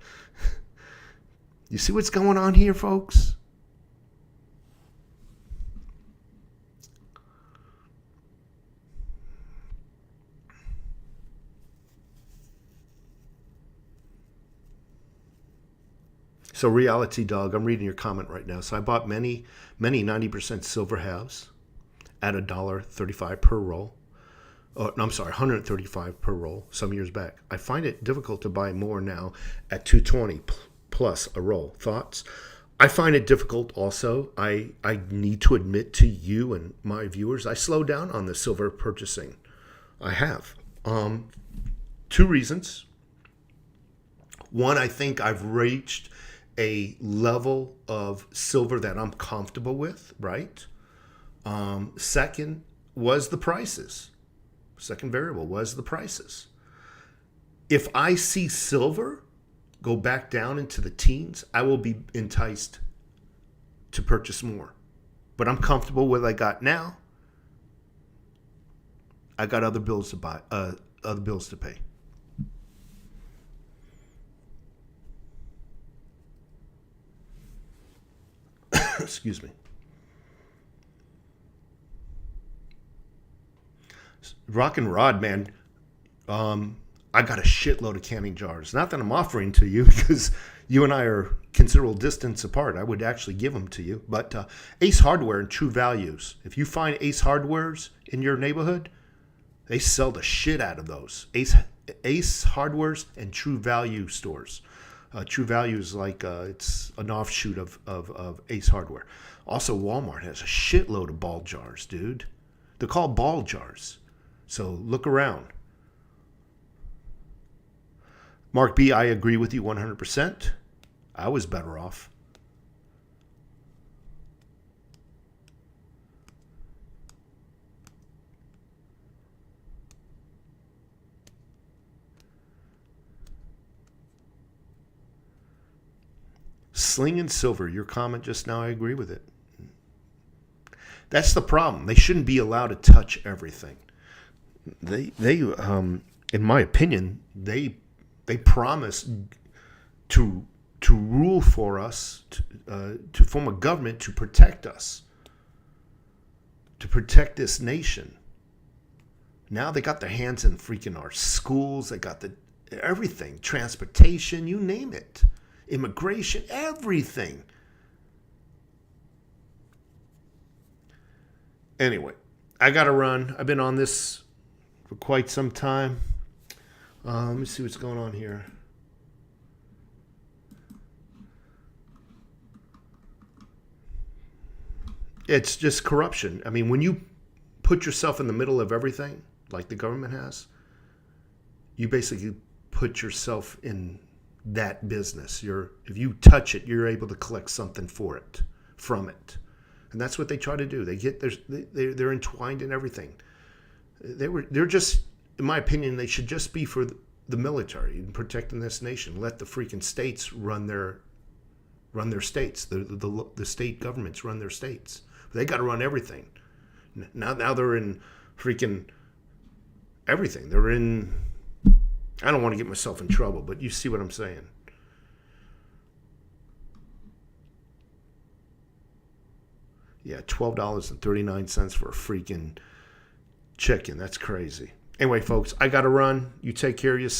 You see what's going on here, folks? So Reality Dog, I'm reading your comment right now. So I bought many 90% silver halves at $1.35 per roll. Oh, no, I'm sorry, $135 per roll some years back. I find it difficult to buy more now at $220 plus a roll. Thoughts? I find it difficult also. I need to admit to you and my viewers, I slowed down on the silver purchasing. I have. Two reasons. One, I think I've reached a level of silver that I'm comfortable with, right? Second was the prices. Second variable was the prices. If I see silver go back down into the teens, I will be enticed to purchase more. But I'm comfortable with what I got now. I got other bills to buy, other bills to pay. Excuse me. Rock and Rod, man. I got a shitload of canning jars. Not that I'm offering to you, because you and I are considerable distance apart. I would actually give them to you. But Ace Hardware and True Values. If you find Ace Hardwares in your neighborhood, they sell the shit out of those. Ace Hardwares and True Value stores. True Value is like it's an offshoot of Ace Hardware. Also, Walmart has a shitload of ball jars, dude. They're called ball jars. So look around. Mark B, I agree with you 100%. I was better off. Sling and silver, your comment just now, I agree with it. That's the problem. They shouldn't be allowed to touch everything. They in my opinion, they promise to rule for us, to form a government to protect us, to protect this nation. Now they got their hands in freaking our schools. They got everything, transportation, you name it. Immigration, everything. Anyway, I got to run. I've been on this for quite some time. Let me see what's going on here. It's just corruption. I mean, when you put yourself in the middle of everything, like the government has, you basically put yourself in that business. If you touch it, you're able to collect something from it, and that's what they try to do. They're entwined in everything. They're just, in my opinion, they should just be for the military and protecting this nation. Let the freaking states run their states. The state governments run their states. They got to run everything. Now they're in freaking everything. They're in. I don't want to get myself in trouble, but you see what I'm saying. Yeah, $12.39 for a freaking chicken. That's crazy. Anyway, folks, I got to run. You take care of yourself.